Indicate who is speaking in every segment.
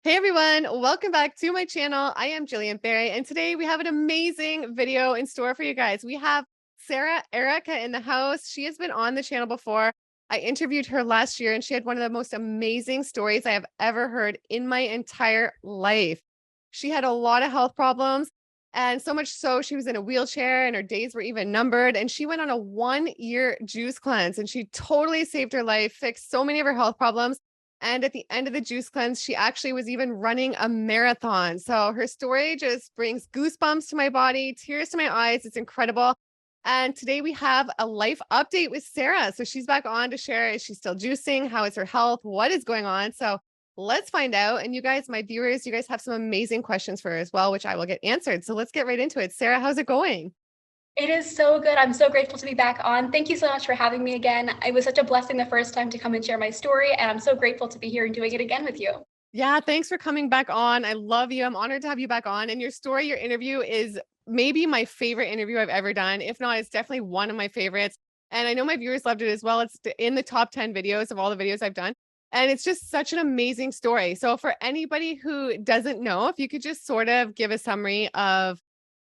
Speaker 1: Hey everyone, welcome back to my channel. I am Gillian, and today we have an amazing video in store for you guys. We have Erika in the house. She has been on the channel before. I interviewed her last year and she had one of the most amazing stories I have ever heard in my entire life. She had a lot of health problems, and so much so she was in a wheelchair and her days were even numbered, and she went on a 1-year juice cleanse and she totally saved her life, fixed so many of her health problems. And at the end of the juice cleanse, she actually was even running a marathon. So her story just brings goosebumps to my body, tears to my eyes. It's incredible. And today we have a life update with Sarah. So she's back on to share, is she still juicing? How is her health? What is going on? So let's find out. And you guys, my viewers, you guys have some amazing questions for her as well, which I will get answered. So let's get right into it. Sarah, how's it going?
Speaker 2: It is so good. I'm so grateful to be back on. Thank you so much for having me again. It was such a blessing the first time to come and share my story, and I'm so grateful to be here and doing it again with you.
Speaker 1: Yeah, thanks for coming back on. I love you. I'm honored to have you back on. And your story, your interview is maybe my favorite interview I've ever done. If not, it's definitely one of my favorites. And I know my viewers loved it as well. It's in the top 10 videos of all the videos I've done. And it's just such an amazing story. So, for anybody who doesn't know, if you could just sort of give a summary of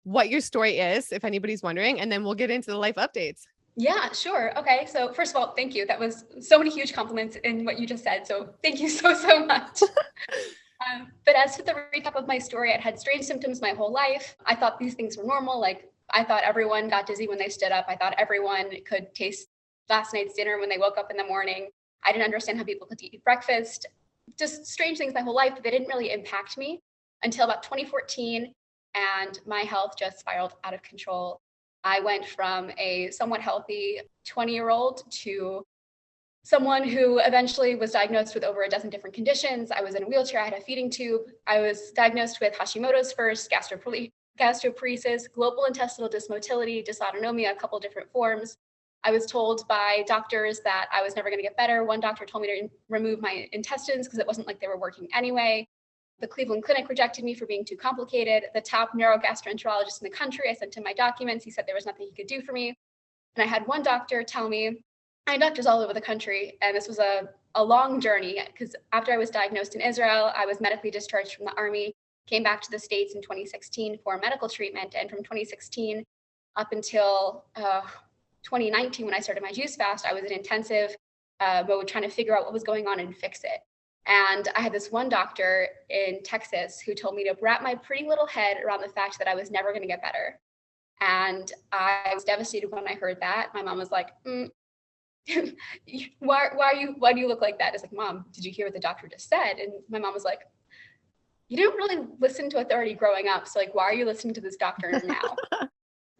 Speaker 1: what your story is, if anybody's wondering, and then we'll get into the life updates.
Speaker 2: Yeah, sure. Okay. So, first of all, thank you. That was so many huge compliments in what you just said. So, thank you so much. But as to the recap of my story, I'd had strange symptoms my whole life. I thought these things were normal. Like, I thought everyone got dizzy when they stood up. I thought everyone could taste last night's dinner when they woke up in the morning. I didn't understand how people could eat breakfast. Just strange things my whole life, but they didn't really impact me until about 2014. And my health just spiraled out of control. I went from a somewhat healthy 20-year-old to someone who eventually was diagnosed with over a dozen different conditions. I was in a wheelchair, I had a feeding tube. I was diagnosed with Hashimoto's first, gastroparesis, global intestinal dysmotility, dysautonomia, a couple of different forms. I was told by doctors that I was never going to get better. One doctor told me to remove my intestines because it wasn't like they were working anyway. The Cleveland Clinic rejected me for being too complicated. The top neurogastroenterologist in the country, I sent him my documents. He said there was nothing he could do for me. And I had one doctor tell me, I had doctors all over the country, and this was a long journey because after I was diagnosed in Israel, I was medically discharged from the Army, came back to the States in 2016 for medical treatment. And from 2016 up until 2019, when I started my juice fast, I was in intensive mode trying to figure out what was going on and fix it. And I had this one doctor in Texas who told me to wrap my pretty little head around the fact that I was never going to get better. And I was devastated when I heard that. My mom was like, why do you look like that? It's like, Mom, did you hear what the doctor just said? And my mom was like, you didn't really listen to authority growing up. So like, why are you listening to this doctor now? So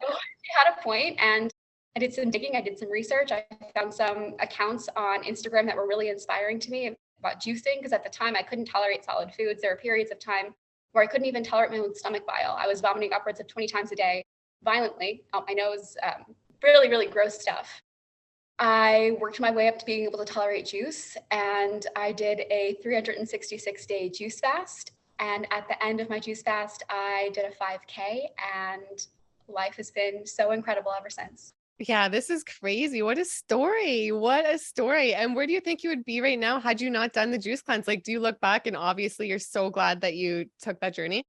Speaker 2: she had a point, and I did some digging. I did some research. I found some accounts on Instagram that were really inspiring to me about juicing, because at the time I couldn't tolerate solid foods. There were periods of time where I couldn't even tolerate my own stomach bile. I was vomiting upwards of 20 times a day, violently, out my nose, really, really gross stuff. I worked my way up to being able to tolerate juice, and I did a 366-day juice fast. And at the end of my juice fast, I did a 5K, and life has been so incredible ever since.
Speaker 1: Yeah, this is crazy. What a story. What a story. And where do you think you would be right now had you not done the juice cleanse? Like, do you look back and obviously you're so glad that you took that journey?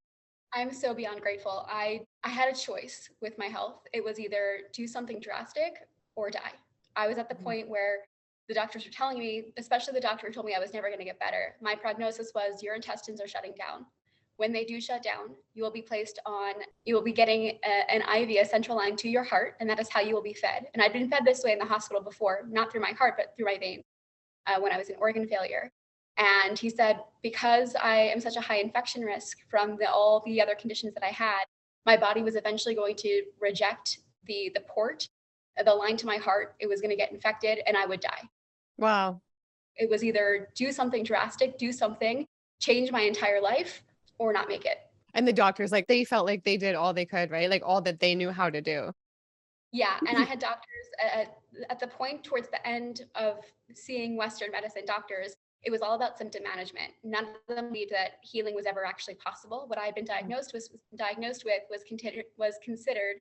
Speaker 2: I'm so beyond grateful. I had a choice with my health. It was either do something drastic or die. I was at the
Speaker 1: Mhm.
Speaker 2: point where the doctors were telling me, especially the doctor who told me I was never going to get better. My prognosis was your intestines are shutting down. When they do shut down, you will be getting an IV, a central line to your heart, and that is how you will be fed. And I'd been fed this way in the hospital before, not through my heart, but through my vein when I was in organ failure. And he said, because I am such a high infection risk from all the other conditions that I had, my body was eventually going to reject the port, the line to my heart. It was going to get infected and I would die.
Speaker 1: Wow.
Speaker 2: It was either do something drastic, do something, change my entire life, or not make it.
Speaker 1: And the doctors, like, they felt like they did all they could, right? Like, all that they knew how to do.
Speaker 2: Yeah, and I had doctors at the point towards the end of seeing Western medicine doctors. It was all about symptom management. None of them believed that healing was ever actually possible. What I had been diagnosed with was considered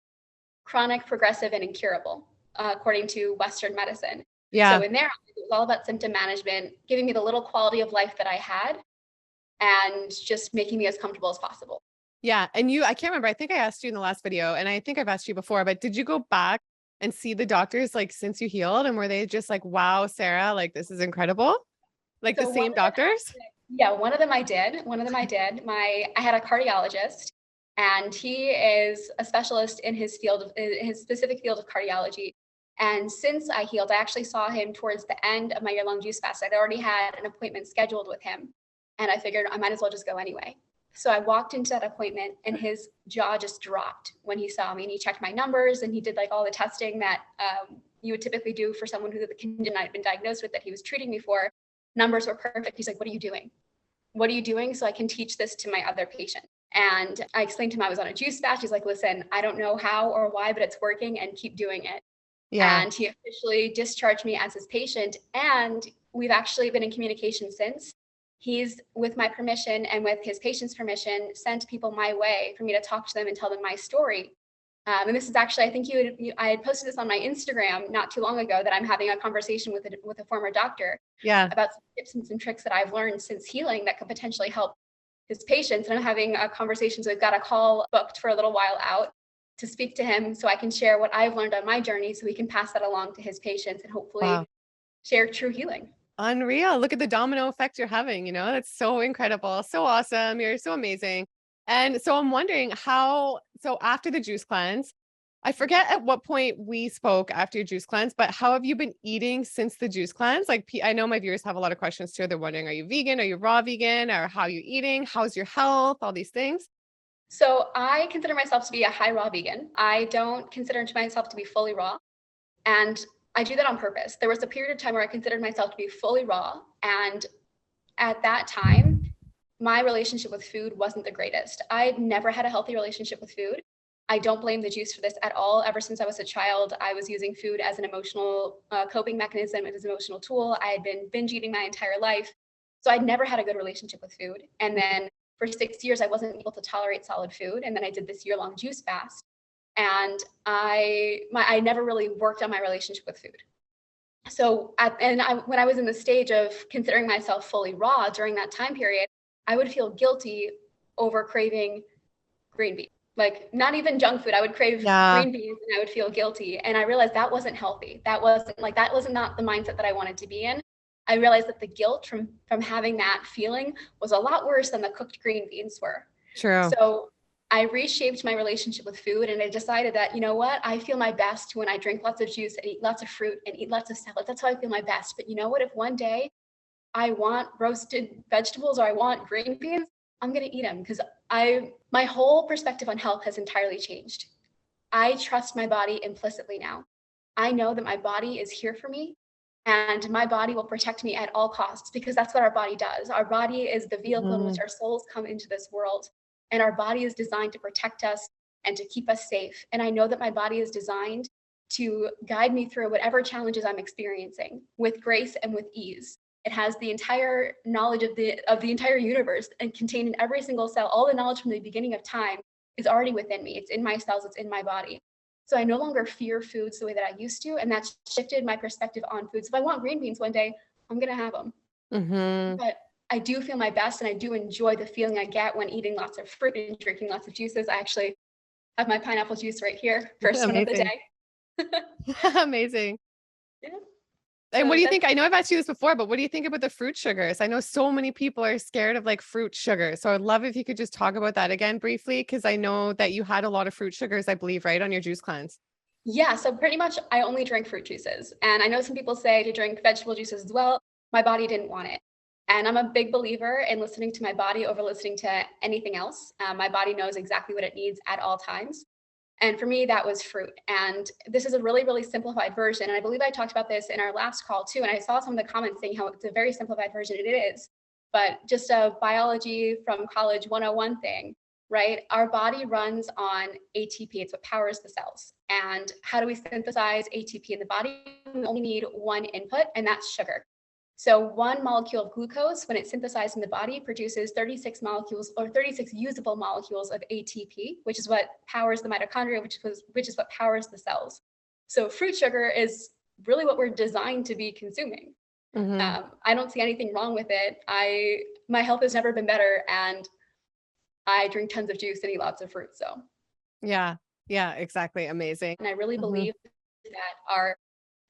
Speaker 2: chronic, progressive, and incurable, according to Western medicine. So
Speaker 1: Yeah.
Speaker 2: in there, it was all about symptom management, giving me the little quality of life that I had, and just making me as comfortable as possible.
Speaker 1: Yeah. And I can't remember. I think I asked you in the last video, and I think I've asked you before, but did you go back and see the doctors like since you healed? And were they just like, wow, Sarah, like this is incredible? Like the
Speaker 2: So one
Speaker 1: same
Speaker 2: of them
Speaker 1: doctors?
Speaker 2: yeah, one of them I did. One of them I did. I had a cardiologist, and he is a specialist in his field, in his specific field of cardiology. And since I healed, I actually saw him towards the end of my year-long juice fast. I'd already had an appointment scheduled with him, and I figured I might as well just go anyway. So I walked into that appointment, and his jaw just dropped when he saw me, and he checked my numbers, and he did like all the testing that you would typically do for someone who the condition I'd been diagnosed with that he was treating me for. Numbers were perfect. He's like, "What are you doing? What are you doing so I can teach this to my other patient?" And I explained to him I was on a juice fast. He's like, "Listen, I don't know how or why, but it's working, and keep doing it."
Speaker 1: Yeah.
Speaker 2: And he officially discharged me as his patient. And we've actually been in communication since. He's, with my permission and with his patient's permission, sent people my way for me to talk to them and tell them my story. And this is actually, I think I had posted this on my Instagram not too long ago, that I'm having a conversation with a former doctor
Speaker 1: Yeah.
Speaker 2: about some tips and some tricks that I've learned since healing that could potentially help his patients. And I'm having a conversation. So we've got a call booked for a little while out to speak to him so I can share what I've learned on my journey so we can pass that along to his patients and hopefully
Speaker 1: Wow.
Speaker 2: share true healing.
Speaker 1: Unreal. Look at the domino effect you're having, that's so incredible. So awesome. You're so amazing. And so I'm wondering so after the juice cleanse, I forget at what point we spoke after your juice cleanse, but how have you been eating since the juice cleanse? Like, I know my viewers have a lot of questions too. They're wondering, are you vegan? Are you raw vegan? Or how are you eating? How's your health? All these things.
Speaker 2: So I consider myself to be a high raw vegan. I don't consider myself to be fully raw. And I do that on purpose. There was a period of time where I considered myself to be fully raw. And at that time, my relationship with food wasn't the greatest. I'd never had a healthy relationship with food. I don't blame the juice for this at all. Ever since I was a child, I was using food as an emotional coping mechanism, as an emotional tool. I had been binge eating my entire life. So I'd never had a good relationship with food. And then for 6 years, I wasn't able to tolerate solid food. And then I did this year-long juice fast. And I never really worked on my relationship with food. So when I was in the stage of considering myself fully raw during that time period, I would feel guilty over craving green beans. Like, not even junk food. I would crave
Speaker 1: Yeah.
Speaker 2: green beans and I would feel guilty. And I realized that wasn't healthy. That was not the mindset that I wanted to be in. I realized that the guilt from having that feeling was a lot worse than the cooked green beans were.
Speaker 1: True.
Speaker 2: So I reshaped my relationship with food, and I decided that, you know what, I feel my best when I drink lots of juice and eat lots of fruit and eat lots of salad. That's how I feel my best. But you know what, if one day I want roasted vegetables or I want green beans, I'm going to eat them, because my whole perspective on health has entirely changed. I trust my body implicitly now. I know that my body is here for me, and my body will protect me at all costs, because that's what our body does. Our body is the vehicle in which our souls come into this world, and our body is designed to protect us and to keep us safe. And I know that my body is designed to guide me through whatever challenges I'm experiencing with grace and with ease. It has the entire knowledge of the entire universe, and contained in every single cell. All the knowledge from the beginning of time is already within me. It's in my cells, it's in my body. So I no longer fear foods the way that I used to, and that's shifted my perspective on foods. If I want green beans one day, I'm gonna have them.
Speaker 1: Mm-hmm.
Speaker 2: But I do feel my best, and I do enjoy the feeling I get when eating lots of fruit and drinking lots of juices. I actually have my pineapple juice right here, first one of the
Speaker 1: Amazing.
Speaker 2: day.
Speaker 1: Amazing.
Speaker 2: Yeah.
Speaker 1: And what
Speaker 2: So
Speaker 1: do you
Speaker 2: that's
Speaker 1: think? I know I've asked you this before, but what do you think about the fruit sugars? I know so many people are scared of like fruit sugar. So I'd love if you could just talk about that again briefly, because I know that you had a lot of fruit sugars, I believe, right, on your juice cleanse.
Speaker 2: Yeah, so pretty much I only drink fruit juices. And I know some people say to drink vegetable juices as well. My body didn't want it. And I'm a big believer in listening to my body over listening to anything else. My body knows exactly what it needs at all times. And for me, that was fruit. And this is a really, really simplified version. And I believe I talked about this in our last call too. And I saw some of the comments saying how it's a very simplified version. It is, but just a biology from college 101 thing, right? Our body runs on ATP. It's what powers the cells. And how do we synthesize ATP in the body? We only need one input, and that's sugar. So one molecule of glucose, when it's synthesized in the body, produces 36 molecules, or 36 usable molecules of ATP, which is what powers the mitochondria, which is what powers the cells. So fruit sugar is really what we're designed to be consuming.
Speaker 1: Hmm.
Speaker 2: I don't see anything wrong with it. My health has never been better, and I drink tons of juice and eat lots of fruit. So,
Speaker 1: Yeah. Yeah, exactly. Amazing.
Speaker 2: and I really
Speaker 1: Hmm.
Speaker 2: believe that our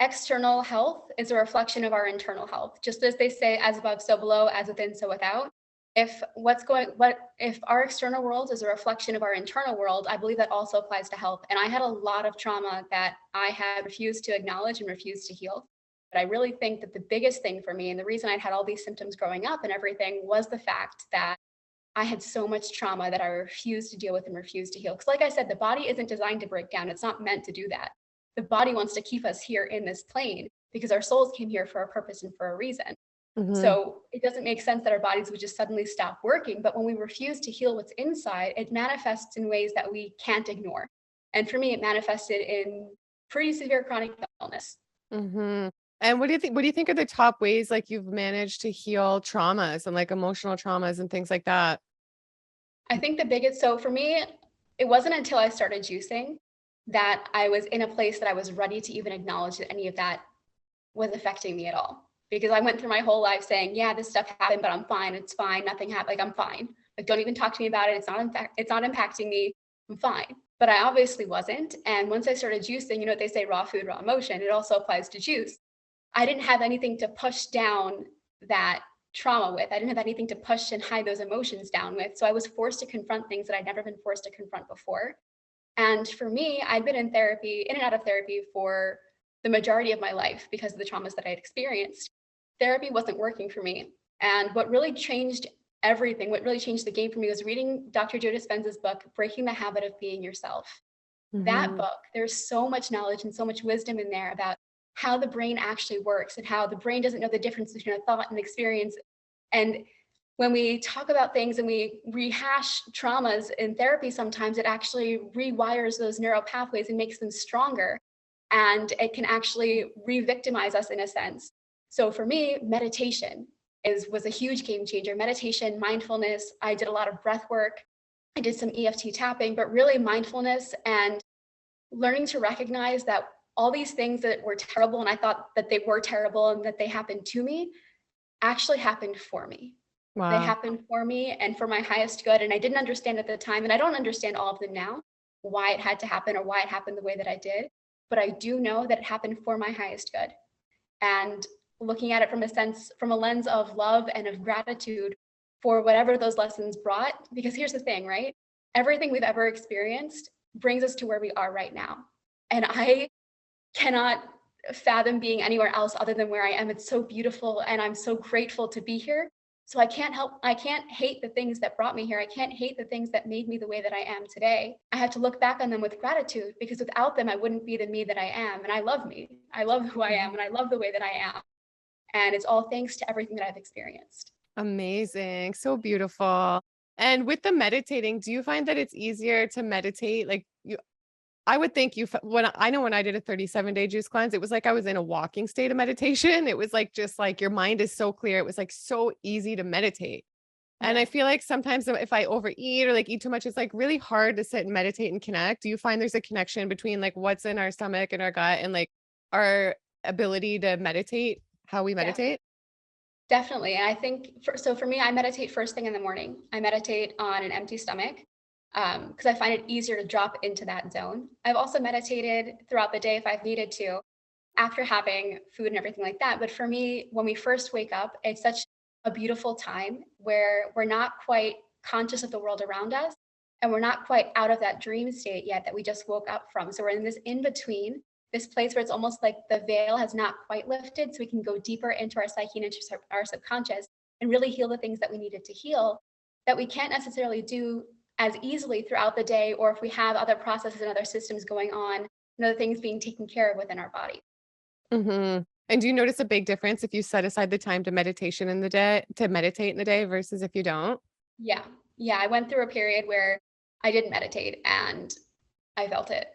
Speaker 2: external health is a reflection of our internal health. Just as they say, as above, so below, as within, so without. If our external world is a reflection of our internal world, I believe that also applies to health. And I had a lot of trauma that I had refused to acknowledge and refused to heal. But I really think that the biggest thing for me, and the reason I had all these symptoms growing up and everything, was the fact that I had so much trauma that I refused to deal with and refused to heal. Because, like I said, the body isn't designed to break down, it's not meant to do that. The body wants to keep us here in this plane because our souls came here for a purpose and for a reason.
Speaker 1: Hmm.
Speaker 2: So it doesn't make sense that our bodies would just suddenly stop working. But when we refuse to heal what's inside, it manifests in ways that we can't ignore. And for me, it manifested in pretty severe chronic illness.
Speaker 1: Hmm. And what do you think? What do you think are the top ways like you've managed to heal traumas and like emotional traumas and things like that?
Speaker 2: I think the biggest, so for me, it wasn't until I started juicing that I was in a place that I was ready to even acknowledge that any of that was affecting me at all. Because I went through my whole life saying, yeah, this stuff happened, but I'm fine. It's fine. Nothing happened. Like, I'm fine. Like, don't even talk to me about it. It's not impacting me. I'm fine. But I obviously wasn't. And once I started juicing, you know what they say, raw food, raw emotion. It also applies to juice. I didn't have anything to push down that trauma with. I didn't have anything to push and hide those emotions down with. So I was forced to confront things that I'd never been forced to confront before. And for me, I'd been in therapy, in and out of therapy for the majority of my life because of the traumas that I'd experienced. Therapy wasn't working for me. And what really changed everything, what really changed the game for me was reading Dr. Joe Dispenza's book, Breaking the Habit of Being Yourself. That
Speaker 1: Hmm.
Speaker 2: book, there's so much knowledge and so much wisdom in there about how the brain actually works and how the brain doesn't know the difference between a thought and experience. And when we talk about things and we rehash traumas in therapy, sometimes it actually rewires those neural pathways and makes them stronger. And it can actually re-victimize us in a sense. So for me, meditation was a huge game changer. Meditation, mindfulness. I did a lot of breath work. I did some EFT tapping, but really mindfulness and learning to recognize that all these things that were terrible and I thought that they were terrible and that they happened to me actually happened for me. They
Speaker 1: Wow.
Speaker 2: happened for me and for my highest good. And I didn't understand at the time, and I don't understand all of them now, why it had to happen or why it happened the way that I did. But I do know that it happened for my highest good. And looking at it from a lens of love and of gratitude for whatever those lessons brought. Because here's the thing, right? Everything we've ever experienced brings us to where we are right now. And I cannot fathom being anywhere else other than where I am. It's so beautiful and I'm so grateful to be here. So I can't hate the things that brought me here. I can't hate the things that made me the way that I am today. I have to look back on them with gratitude because without them, I wouldn't be the me that I am. And I love me. I love who I am
Speaker 1: Mhm.
Speaker 2: and I love the way that I am. And it's all thanks to everything that I've experienced.
Speaker 1: Amazing. So beautiful. And with the meditating, do you find that it's easier to meditate? Like you, I would think when I know when I did a 37-day juice cleanse, it was like I was in a walking state of meditation. It was like just like your mind is so clear. It was like so easy to meditate. And
Speaker 2: Yeah.
Speaker 1: I feel like sometimes if I overeat or like eat too much, it's like really hard to sit and meditate and connect. Do you find there's a connection between like what's in our stomach and our gut and like our ability to meditate, how we
Speaker 2: Yeah.
Speaker 1: meditate?
Speaker 2: Definitely. And I think for me, I meditate first thing in the morning. I meditate on an empty stomach because I find it easier to drop into that zone. I've also meditated throughout the day if I've needed to after having food and everything like that. But for me, when we first wake up, it's such a beautiful time where we're not quite conscious of the world around us and we're not quite out of that dream state yet that we just woke up from. So we're in this in between, this place where it's almost like the veil has not quite lifted. So we can go deeper into our psyche and into our subconscious and really heal the things that we needed to heal that we can't necessarily do as easily throughout the day, or if we have other processes and other systems going on and other things being taken care of within our body.
Speaker 1: Mhm. And do you notice a big difference if you set aside the time to meditate in the day versus if you don't?
Speaker 2: Yeah. Yeah. I went through a period where I didn't meditate and I felt it.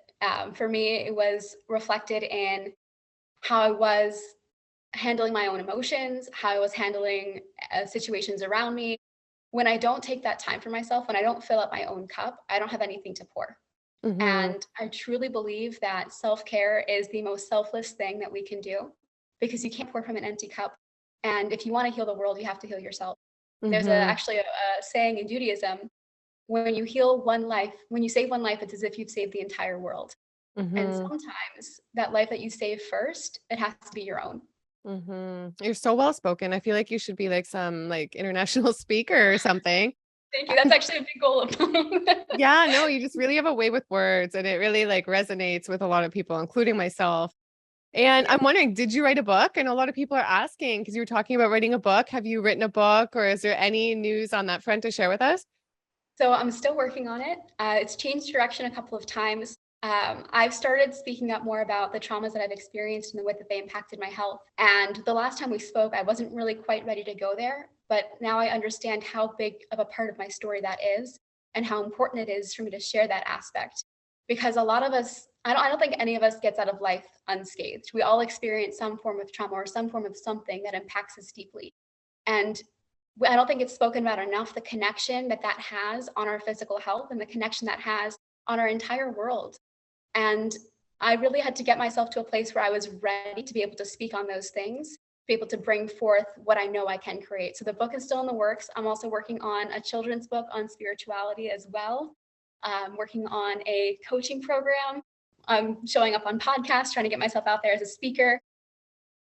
Speaker 2: For me, it was reflected in how I was handling my own emotions, how I was handling situations around me. When I don't take that time for myself, when I don't fill up my own cup, I don't have anything to pour.
Speaker 1: Mhm.
Speaker 2: And I truly believe that self care is the most selfless thing that we can do because you can't pour from an empty cup. And if you want to heal the world, you have to heal yourself. There's
Speaker 1: Mm-hmm.
Speaker 2: actually a saying in Judaism, when you heal one life, when you save one life, it's as if you've saved the entire world. And
Speaker 1: Mm-hmm.
Speaker 2: sometimes that life that you save first, it has to be your own.
Speaker 1: Mm-hmm. You're so well spoken. I feel like you should be like some like international speaker or something.
Speaker 2: Thank you. That's actually a big goal of mine.
Speaker 1: Yeah, no, you just really have a way with words and it really like resonates with a lot of people, including myself. And
Speaker 2: Yeah.
Speaker 1: I'm wondering, did you write a book? I know a lot of people are asking because you were talking about writing a book. Have you written a book or is there any news on that front to share with us?
Speaker 2: So I'm still working on it. It's changed direction a couple of times. I've started speaking up more about the traumas that I've experienced and the way that they impacted my health. And the last time we spoke, I wasn't really quite ready to go there, but now I understand how big of a part of my story that is and how important it is for me to share that aspect. Because a lot of us, I don't think any of us gets out of life unscathed. We all experience some form of trauma or some form of something that impacts us deeply. And I don't think it's spoken about enough, the connection that that has on our physical health and the connection that has on our entire world. And I really had to get myself to a place where I was ready to be able to speak on those things, be able to bring forth what I know I can create. So the book is still in the works. I'm also working on a children's book on spirituality as well. I'm working on a coaching program. I'm showing up on podcasts, trying to get myself out there as a speaker.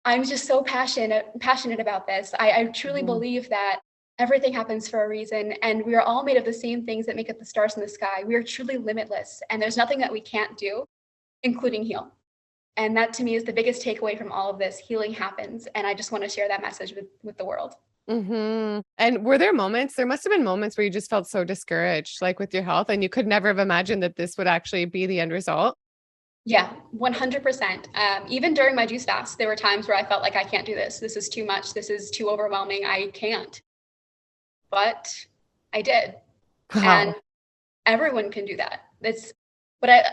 Speaker 2: I'm just so passionate about this. I truly
Speaker 1: Mhm.
Speaker 2: believe that everything happens for a reason, and we are all made of the same things that make up the stars in the sky. We are truly limitless, and there's nothing that we can't do, including heal. And that to me is the biggest takeaway from all of this. Healing happens, and I just want to share that message with the world.
Speaker 1: Mhm. And were there moments there must have been moments where you just felt so discouraged, like, with your health, and you could never have imagined that this would actually be the end result?
Speaker 2: Yeah, 100%. Even during my juice fast, there were times where I felt like I can't do this. This is too much. This is too overwhelming. I can't. But I did. And
Speaker 1: Wow.
Speaker 2: everyone can do that. That's but I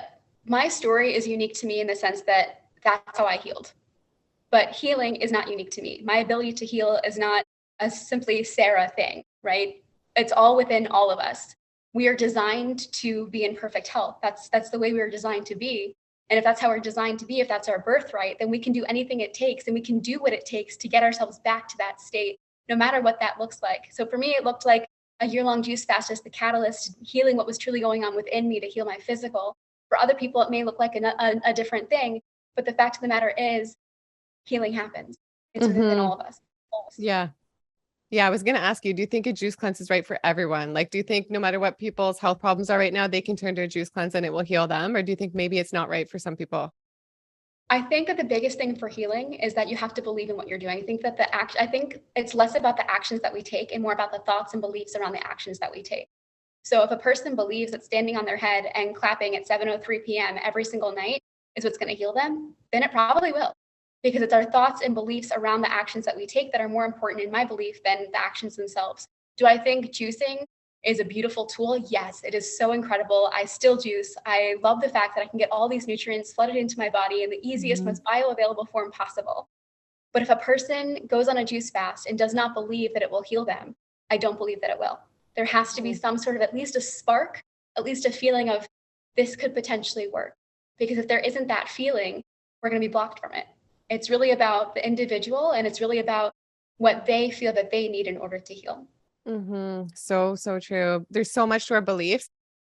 Speaker 2: my story is unique to me in the sense that that's how I healed. But healing is not unique to me. My ability to heal is not a simply Sarah thing, right? It's all within all of us. We are designed to be in perfect health. That's the way we are designed to be. And if that's how we're designed to be, if that's our birthright, then we can do anything it takes and we can do what it takes to get ourselves back to that state, no matter what that looks like. So for me, it looked like a year-long juice fast as the catalyst, healing what was truly going on within me to heal my physical. For other people, it may look like a different thing. But the fact of the matter is, healing happens. It's within all
Speaker 1: Mhm.
Speaker 2: of us. Always.
Speaker 1: Yeah. Yeah, I was gonna ask you, do you think a juice cleanse is right for everyone? Like, do you think no matter what people's health problems are right now, they can turn to a juice cleanse and it will heal them? Or do you think maybe it's not right for some people?
Speaker 2: I think that the biggest thing for healing is that you have to believe in what you're doing. I think it's less about the actions that we take and more about the thoughts and beliefs around the actions that we take. So if a person believes that standing on their head and clapping at 7:03 p.m. every single night is what's going to heal them, then it probably will. Because it's our thoughts and beliefs around the actions that we take that are more important in my belief than the actions themselves. Do I think juicing is a beautiful tool? Yes, it is so incredible. I still juice. I love the fact that I can get all these nutrients flooded into my body in the easiest,
Speaker 1: Mhm.
Speaker 2: most bioavailable form possible. But if a person goes on a juice fast and does not believe that it will heal them, I don't believe that it will. There has to be
Speaker 1: Mhm.
Speaker 2: some sort of at least a spark, at least a feeling of this could potentially work. Because if there isn't that feeling, we're going to be blocked from it. It's really about the individual and it's really about what they feel that they need in order to heal.
Speaker 1: Mhm. So, so true. There's so much to our beliefs.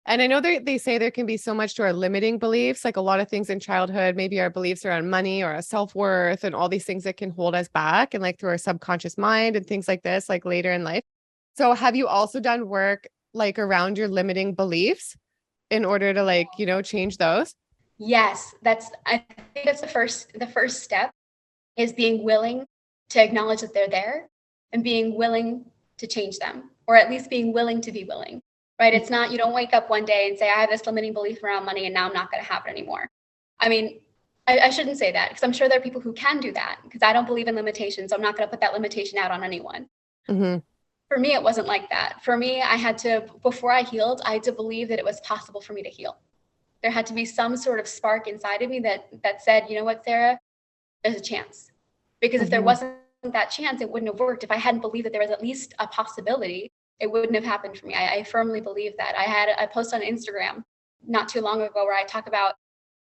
Speaker 1: And I know they say there can be so much to our limiting beliefs, like a lot of things in childhood, maybe our beliefs around money or our self-worth and all these things that can hold us back and like through our subconscious mind and things like this, like later in life. So have you also done work like around your limiting beliefs in order to like, change those?
Speaker 2: Yes, I think that's the first step is being willing to acknowledge that they're there and being willing to change them, or at least being willing to be willing, right? It's not, you don't wake up one day and say, I have this limiting belief around money and now I'm not going to have it anymore. I mean, I shouldn't say that because I'm sure there are people who can do that because I don't believe in limitations. So I'm not going to put that limitation out on anyone.
Speaker 1: Mhm.
Speaker 2: For me, it wasn't like that. For me, before I healed, I had to believe that it was possible for me to heal. There had to be some sort of spark inside of me that said, you know what, Sarah, there's a chance. Because if there
Speaker 1: Mhm.
Speaker 2: wasn't that chance, it wouldn't have worked. If I hadn't believed that there was at least a possibility, it wouldn't have happened for me. I firmly believe that. I had a post on Instagram not too long ago where I talk about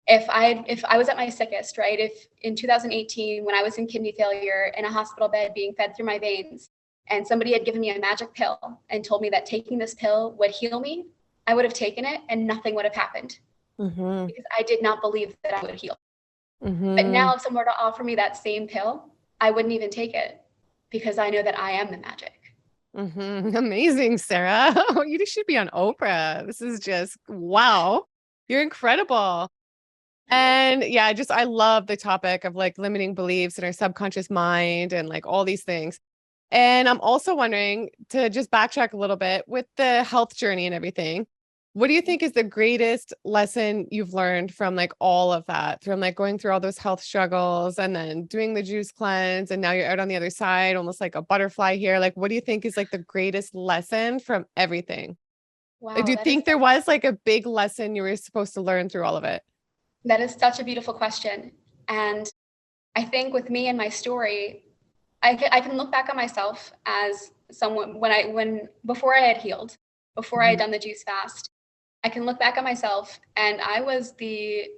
Speaker 2: If I was at my sickest, right? If in 2018, when I was in kidney failure in a hospital bed being fed through my veins, and somebody had given me a magic pill and told me that taking this pill would heal me, I would have taken it and nothing would have happened
Speaker 1: Mm-hmm.
Speaker 2: because I did not believe that I would heal. But
Speaker 1: Mm-hmm.
Speaker 2: now if someone were to offer me that same pill, I wouldn't even take it because I know that I am the magic.
Speaker 1: Mm-hmm. Amazing, Sarah. You should be on Oprah. This is just wow. You're incredible. And yeah, just I love the topic of like limiting beliefs in our subconscious mind and like all these things. And I'm also wondering to just backtrack a little bit with the health journey and everything. What do you think is the greatest lesson you've learned from like all of that, from like going through all those health struggles and then doing the juice cleanse and now you're out on the other side, almost like a butterfly here? Like, what do you think is like the greatest lesson from everything? Like, do
Speaker 2: Wow,
Speaker 1: you think there was like a big lesson you were supposed to learn through all of it?
Speaker 2: that is such a beautiful question. And I think with me and my story, I can look back on myself as someone when before I had healed, before I had
Speaker 1: Mhm.
Speaker 2: done the juice fast, I can look back on myself and I was the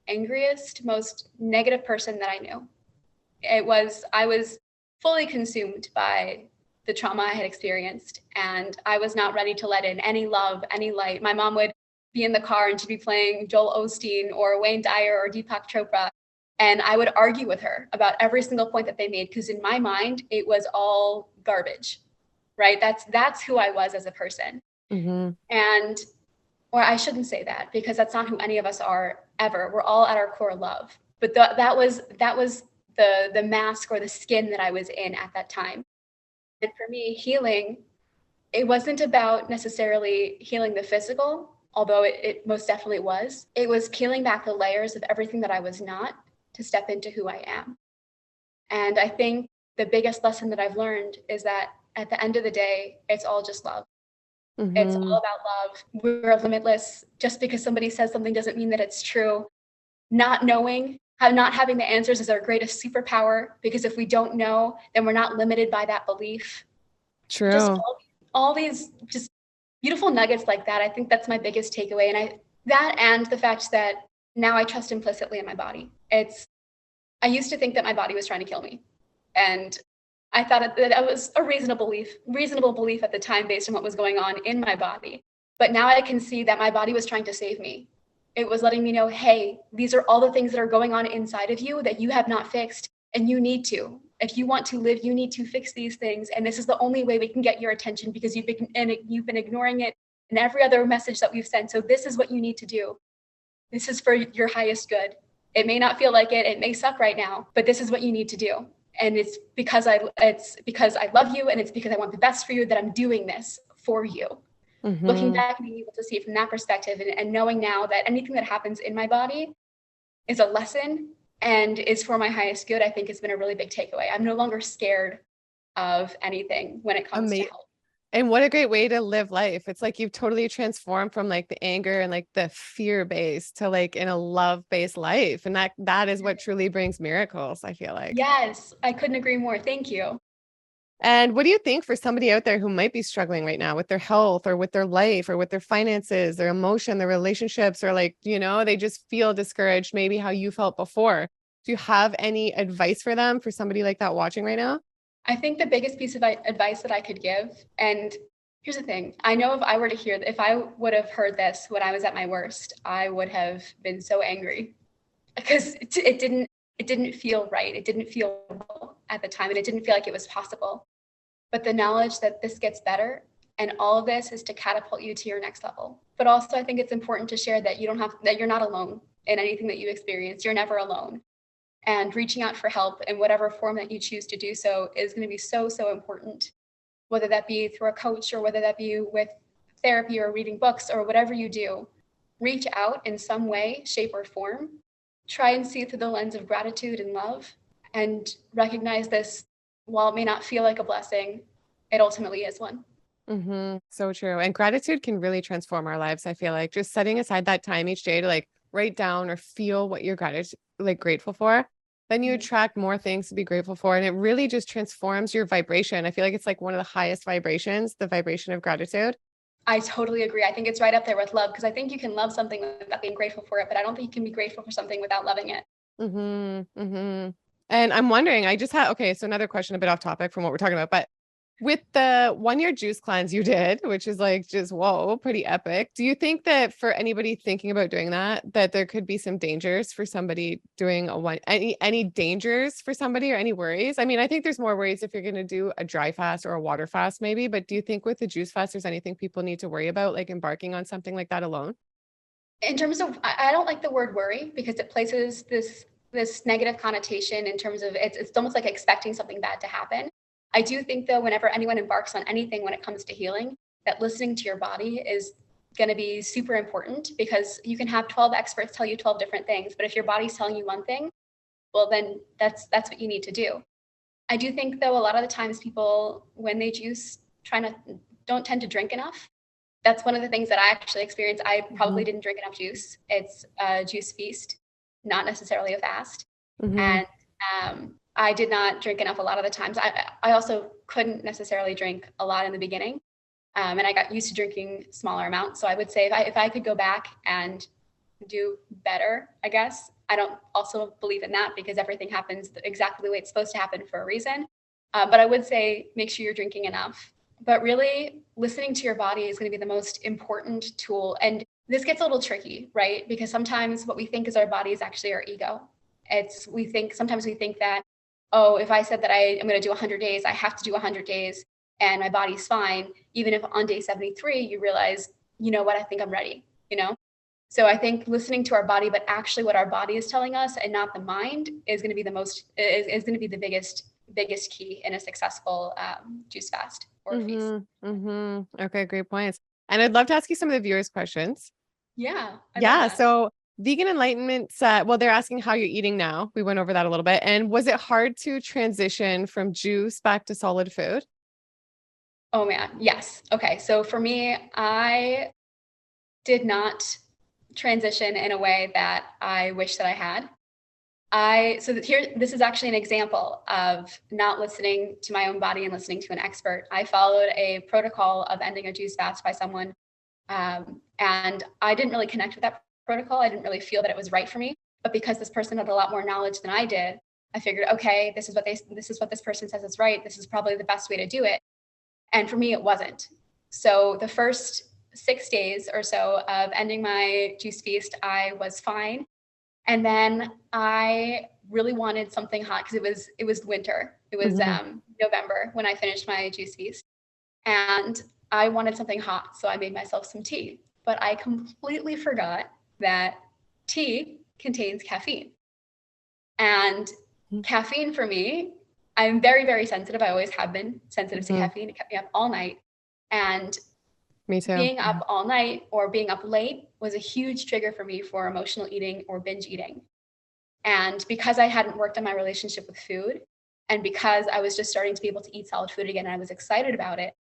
Speaker 2: angriest, most negative person that I knew. I was fully consumed by the trauma I had experienced, and I was not ready to let in any love, any light. My mom would be in the car and she'd be playing Joel Osteen or Wayne Dyer or Deepak Chopra. And I would argue with her about every single point that they made because in my mind it was all garbage, right? That's who I was as a person.
Speaker 1: Mhm.
Speaker 2: And or I shouldn't say that because that's not who any of us are ever. We're all at our core love. But that was the mask or the skin that I was in at that time. And for me, healing, it wasn't about necessarily healing the physical, although it most definitely was. It was peeling back the layers of everything that I was not to step into who I am. And I think the biggest lesson that I've learned is that at the end of the day, it's all just love. It's all
Speaker 1: Mhm.
Speaker 2: about love. We're limitless. Just because somebody says something doesn't mean that it's true. Not knowing, not having the answers is our greatest superpower because if we don't know, then we're not limited by that belief. Just
Speaker 1: True.
Speaker 2: all these just beautiful nuggets like that. I think that's my biggest takeaway. That and the fact that now I trust implicitly in my body. I used to think that my body was trying to kill me. And I thought that was a reasonable belief at the time based on what was going on in my body. But now I can see that my body was trying to save me. It was letting me know, hey, these are all the things that are going on inside of you that you have not fixed, and you need to. If you want to live, you need to fix these things. And this is the only way we can get your attention because you've been ignoring it in every other message that we've sent. So this is what you need to do. This is for your highest good. It may not feel like it. It may suck right now, but this is what you need to do. And it's because I love you and it's because I want the best for you that I'm doing this for you. Looking
Speaker 1: Mhm.
Speaker 2: back and being able to see it from that perspective and knowing now that anything that happens in my body is a lesson and is for my highest good, I think has been a really big takeaway. I'm no longer scared of anything when it comes to
Speaker 1: Amazing.
Speaker 2: health.
Speaker 1: And what a great way to live life. It's like you've totally transformed from like the anger and like the fear based to like in a love based life. And that is what truly brings miracles, I feel like.
Speaker 2: Yes, I couldn't agree more. Thank you.
Speaker 1: And what do you think for somebody out there who might be struggling right now with their health or with their life or with their finances, their emotion, their relationships, or like, they just feel discouraged, maybe how you felt before? Do you have any advice for them for somebody like that watching right now?
Speaker 2: I think the biggest piece of advice that I could give, and here's the thing, I know if I would have heard this when I was at my worst, I would have been so angry because it didn't feel right. It didn't feel real at the time, and it didn't feel like it was possible. But the knowledge that this gets better and all of this is to catapult you to your next level. But also, I think it's important to share that that you're not alone in anything that you experience. You're never alone. And reaching out for help in whatever form that you choose to do so is going to be so, so important, whether that be through a coach or whether that be with therapy or reading books or whatever you do. Reach out in some way, shape, or form. Try and see through the lens of gratitude and love and recognize this. While it may not feel like a blessing, it ultimately is one.
Speaker 1: So true. And gratitude can really transform our lives. I feel like just setting aside that time each day to like write down or feel what you're grateful for, then you
Speaker 2: Mhm.
Speaker 1: attract more things to be grateful for. And it really just transforms your vibration. I feel like it's like one of the highest vibrations, the vibration of gratitude.
Speaker 2: I totally agree. I think it's right up there with love, because I think you can love something without being grateful for it, but I don't think you can be grateful for something without loving it.
Speaker 1: And I'm wondering, I just had, okay, so another question, a bit off topic from what we're talking about, but with the 1 year juice cleanse you did, which is like just, whoa, pretty epic. Do you think that for anybody thinking about doing that, that there could be some dangers for somebody doing any dangers for somebody or any worries? I mean, I think there's more worries if you're going to do a dry fast or a water fast maybe, but do you think with the juice fast, there's anything people need to worry about, like embarking on something like that alone?
Speaker 2: In terms of, I don't like the word worry, because it places this negative connotation in terms of it's almost like expecting something bad to happen. I do think though, whenever anyone embarks on anything when it comes to healing, that listening to your body is going to be super important, because you can have 12 experts tell you 12 different things, but if your body's telling you one thing, well, then that's what you need to do. I do think though, a lot of the times people, when they juice, don't tend to drink enough. That's one of the things that I actually experienced. I probably didn't drink enough juice. It's a juice feast, not necessarily a fast. And I did not drink enough a lot of the times. I also couldn't necessarily drink a lot in the beginning. And I got used to drinking smaller amounts. So I would say if I could go back and do better, I guess. I don't also believe in that, because everything happens exactly the way it's supposed to happen for a reason. But I would say make sure you're drinking enough. But really, listening to your body is going to be the most important tool. And this gets a little tricky, right? Because sometimes what we think is our body is actually our ego. Sometimes we think that, oh, if I said that I am going to do 100 days, I have to do 100 days and my body's fine. Even if on day 73, you realize, you know what, I think I'm ready, you know? So I think listening to our body, but actually what our body is telling us and not the mind, is going to be the biggest key in a successful juice fast or feast.
Speaker 1: Okay, great points. And I'd love to ask you some of the viewers' questions.
Speaker 2: Yeah, I love
Speaker 1: Yeah.
Speaker 2: that.
Speaker 1: So vegan enlightenment, well, they're asking how you're eating now. We went over that a little bit. And was it hard to transition from juice back to solid food?
Speaker 2: Oh man, yes. Okay, so for me, I did not transition in a way that I wish that I had. This is actually an example of not listening to my own body and listening to an expert. I followed a protocol of ending a juice fast by someone, and I didn't really connect with that protocol. I didn't really feel that it was right for me. But because this person had a lot more knowledge than I did, I figured, okay, this is what this person says is right. This is probably the best way to do it. And for me, it wasn't. So the first 6 days or so of ending my juice feast, I was fine. And then I really wanted something hot, because it was winter. It was November when I finished my juice feast. And I wanted something hot. So I made myself some tea. But I completely forgot that tea contains caffeine. And caffeine for me, I'm very, very sensitive. I always have been sensitive to caffeine. It kept me up all night. And
Speaker 1: Me too.
Speaker 2: being up all night or being up late was a huge trigger for me for emotional eating or binge eating. And because I hadn't worked on my relationship with food, and because I was just starting to be able to eat solid food again, and I was excited about it,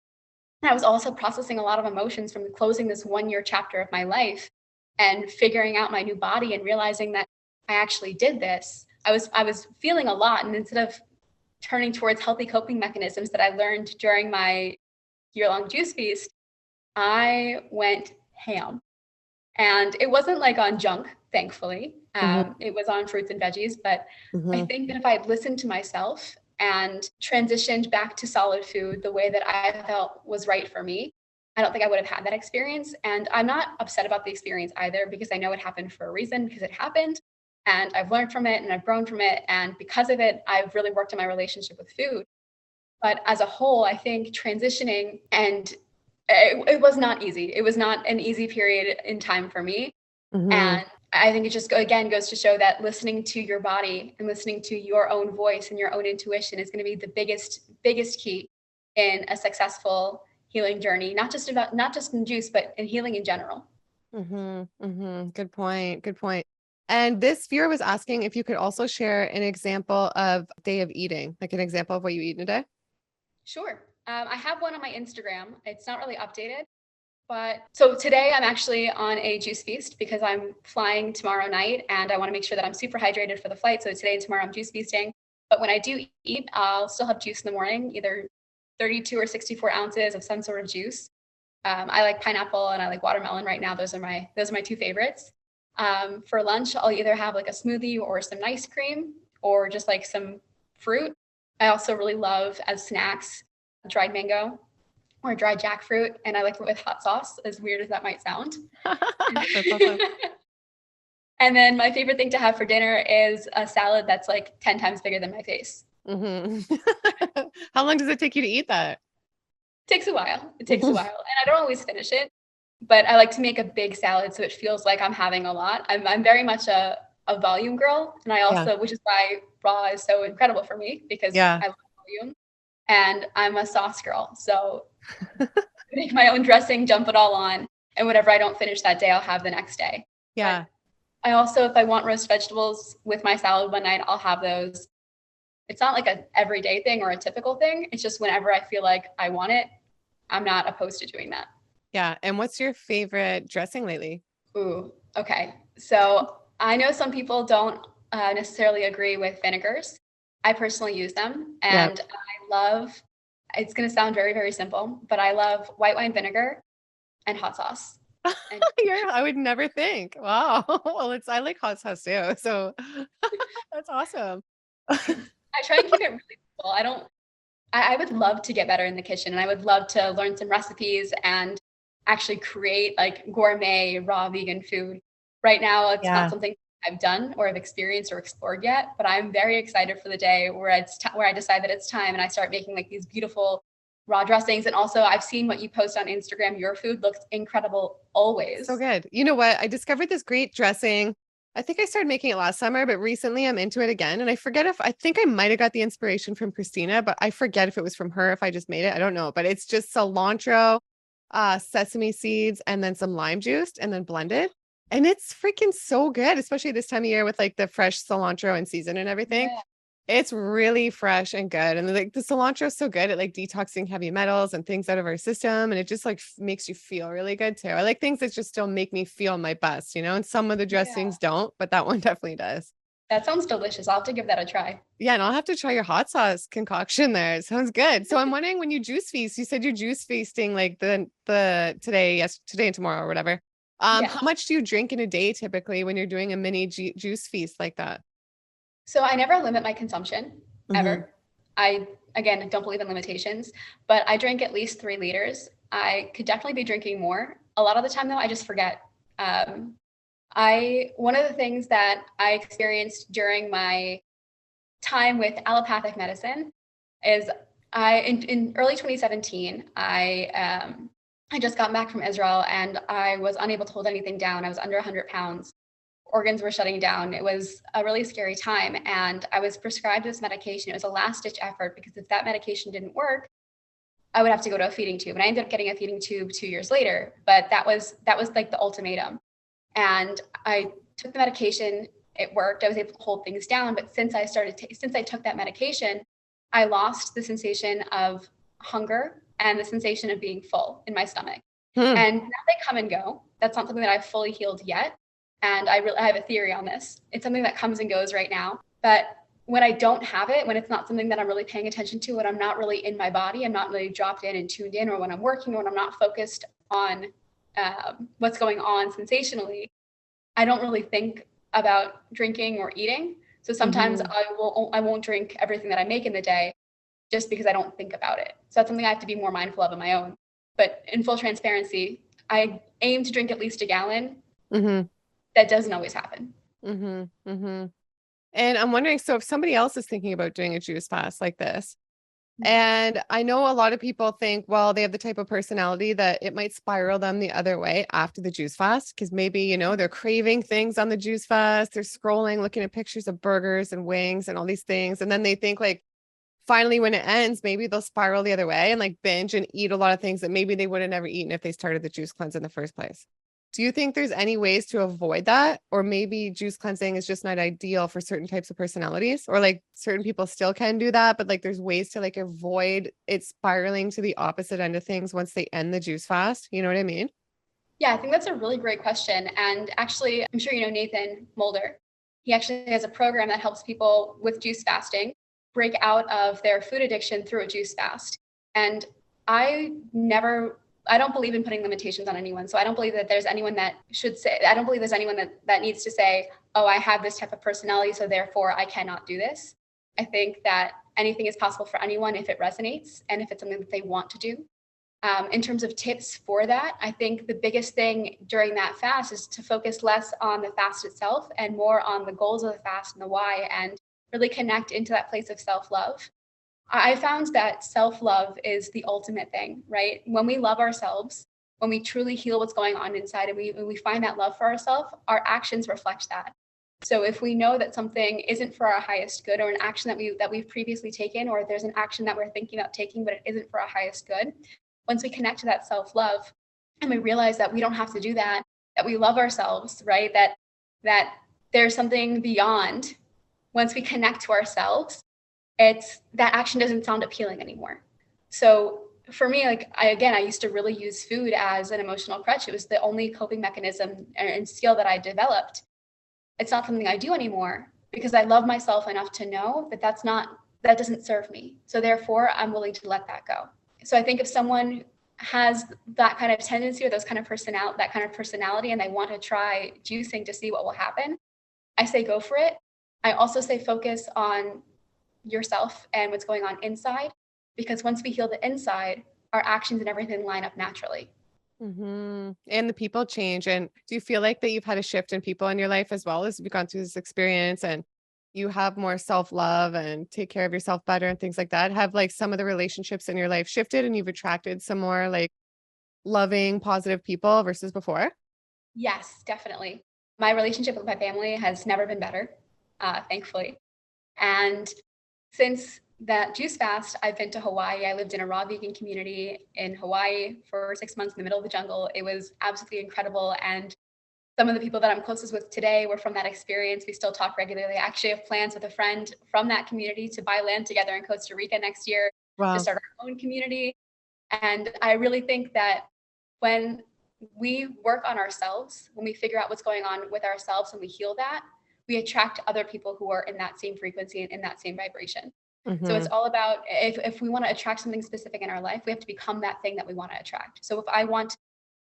Speaker 2: and I was also processing a lot of emotions from closing this 1 year chapter of my life and figuring out my new body and realizing that I actually did this. I was feeling a lot. And instead of turning towards healthy coping mechanisms that I learned during my year-long juice feast, I went ham. And it wasn't like on junk, thankfully. It was on fruits and veggies. But I think that if I had listened to myself and transitioned back to solid food the way that I felt was right for me, I don't think I would have had that experience. And I'm not upset about the experience either, because I know it happened for a reason, because it happened. And I've learned from it and I've grown from it. And because of it, I've really worked on my relationship with food. But as a whole, I think transitioning, and it was not easy. It was not an easy period in time for me. And I think it just, again, goes to show that listening to your body and listening to your own voice and your own intuition is going to be the biggest key in a successful healing journey, not just in juice, but in healing in general.
Speaker 1: Good point. Good point. And this viewer was asking if you could also share an example of day of eating, like an example of what you eat in a day.
Speaker 2: Sure. I have one on my Instagram. It's not really updated, but so today I'm actually on a juice feast because I'm flying tomorrow night and I want to make sure that I'm super hydrated for the flight. So today and tomorrow I'm juice feasting. But when I do eat, I'll still have juice in the morning, either 32 or 64 ounces of some sort of juice. I like pineapple and I like watermelon right now. Those are my two favorites. For lunch, I'll either have like a smoothie or some ice cream or just like some fruit. I also really love as snacks dried mango or dried jackfruit, and I like it with hot sauce, as weird as that might sound.
Speaker 1: That's awesome.
Speaker 2: And then my favorite thing to have for dinner is a salad that's like 10 times bigger than my face.
Speaker 1: How long does it take you to eat that?
Speaker 2: Takes a while. It takes a while. And I don't always finish it, but I like to make a big salad so it feels like I'm having a lot. I'm very much a volume girl. And I also, which is why raw is so incredible for me because
Speaker 1: Yeah.
Speaker 2: I love volume. And I'm a sauce girl. So make my own dressing, dump it all on. And whatever I don't finish that day, I'll have the next day.
Speaker 1: Yeah.
Speaker 2: But I also, if I want roast vegetables with my salad one night, I'll have those. It's not like a everyday thing or a typical thing. It's just whenever I feel like I want it, I'm not opposed to doing that.
Speaker 1: Yeah. And what's your favorite dressing lately?
Speaker 2: Ooh, okay. So I know some people don't necessarily agree with vinegars. I personally use them, and I love, it's going to sound very, very simple, but I love white wine vinegar and hot sauce. And
Speaker 1: I would never think. Wow. Well, I like hot sauce too. So that's awesome.
Speaker 2: I try and keep it really simple. I would love to get better in the kitchen, and I would love to learn some recipes and actually create like gourmet raw vegan food. Right now, it's not something I've done or have experienced or explored yet, but I'm very excited for the day where where I decide that it's time and I start making like these beautiful raw dressings. And also, I've seen what you post on Instagram. Your food looks incredible always.
Speaker 1: So good. You know what? I discovered this great dressing. I think I started making it last summer, but recently I'm into it again. And I think I might have got the inspiration from Christina, but I forget if it was from her, if I just made it. I don't know, but it's just cilantro, sesame seeds, and then some lime juice and then blended. And it's freaking so good, especially this time of year with like the fresh cilantro and season and everything.
Speaker 2: Yeah.
Speaker 1: It's really fresh and good. And like the cilantro is so good at like detoxing heavy metals and things out of our system. And it just like makes you feel really good too. I like things that just still make me feel my best, and some of the dressings don't, but that one definitely does.
Speaker 2: That sounds delicious. I'll have to give that a try.
Speaker 1: Yeah. And I'll have to try your hot sauce concoction there. It sounds good. So I'm wondering when you juice feast, you said you're juice feasting like today and tomorrow or whatever. How much do you drink in a day typically when you're doing a mini juice feast like that?
Speaker 2: So I never limit my consumption ever. I, again, don't believe in limitations, but I drink at least 3 liters. I could definitely be drinking more. A lot of the time though, I just forget. One of the things that I experienced during my time with allopathic medicine is in early 2017, I just got back from Israel and I was unable to hold anything down. I was under 100 pounds. Organs were shutting down. It was a really scary time. And I was prescribed this medication. It was a last ditch effort because if that medication didn't work, I would have to go to a feeding tube. And I ended up getting a feeding tube 2 years later, but that was like the ultimatum. And I took the medication, it worked. I was able to hold things down. But since I took that medication, I lost the sensation of hunger and the sensation of being full in my stomach. And now they come and go. That's not something that I've fully healed yet. And I have a theory on this. It's something that comes and goes right now. But when I don't have it, when it's not something that I'm really paying attention to, when I'm not really in my body, I'm not really dropped in and tuned in, or when I'm working, or when I'm not focused on what's going on sensationally, I don't really think about drinking or eating. So sometimes I won't drink everything that I make in the day just because I don't think about it. So that's something I have to be more mindful of on my own. But in full transparency, I aim to drink at least a gallon. That doesn't always happen.
Speaker 1: And I'm wondering, so if somebody else is thinking about doing a juice fast like this, and I know a lot of people think, well, they have the type of personality that it might spiral them the other way after the juice fast, because maybe, they're craving things on the juice fast. They're scrolling, looking at pictures of burgers and wings and all these things. And then they think like, finally, when it ends, maybe they'll spiral the other way and like binge and eat a lot of things that maybe they would have never eaten if they started the juice cleanse in the first place. Do you think there's any ways to avoid that? Or maybe juice cleansing is just not ideal for certain types of personalities, or like certain people still can do that, but like there's ways to like avoid it spiraling to the opposite end of things once they end the juice fast. You know what I mean?
Speaker 2: Yeah, I think that's a really great question. And actually, I'm sure you know Nathan Mulder. He actually has a program that helps people with juice fasting break out of their food addiction through a juice fast. And I never I don't believe in putting limitations on anyone. So I don't believe that there's anyone that should say, I don't believe there's anyone that needs to say, oh, I have this type of personality, so therefore I cannot do this. I think that anything is possible for anyone if it resonates and if it's something that they want to do. In terms of tips for that, I think the biggest thing during that fast is to focus less on the fast itself and more on the goals of the fast and the why, and really connect into that place of self-love. I found that self-love is the ultimate thing, right? When we love ourselves, when we truly heal what's going on inside and we find that love for ourselves, our actions reflect that. So if we know that something isn't for our highest good, or an action that we've previously taken, or there's an action that we're thinking about taking, but it isn't for our highest good, once we connect to that self-love and we realize that we don't have to do that, that we love ourselves, right? That there's something beyond. Once we connect to ourselves, it's that action doesn't sound appealing anymore. So for me, like I used to really use food as an emotional crutch. It was the only coping mechanism and skill that I developed. It's not something I do anymore because I love myself enough to know that that doesn't serve me. So therefore, I'm willing to let that go. So I think if someone has that kind of tendency or that kind of personality, and they want to try juicing to see what will happen, I say go for it. I also say focus on yourself and what's going on inside, because once we heal the inside, our actions and everything line up naturally.
Speaker 1: Mm-hmm. And the people change. And do you feel like that you've had a shift in people in your life as well as you've gone through this experience and you have more self-love and take care of yourself better and things like that? Have like some of the relationships in your life shifted and you've attracted some more like loving, positive people versus before?
Speaker 2: Yes, definitely. My relationship with my family has never been better, thankfully. And since that juice fast, I've been to Hawaii. I lived in a raw vegan community in Hawaii for 6 months in the middle of the jungle. It was absolutely incredible. And some of the people that I'm closest with today were from that experience. We still talk regularly. I actually have plans with a friend from that community to buy land together in Costa Rica next year to
Speaker 1: Wow.
Speaker 2: start our own community. And I really think that when we work on ourselves, when we figure out what's going on with ourselves and we heal that, we attract other people who are in that same frequency and in that same vibration. So it's
Speaker 1: Mm-hmm.
Speaker 2: all about, if we want to attract something specific in our life, we have to become that thing that we want to attract. So if I want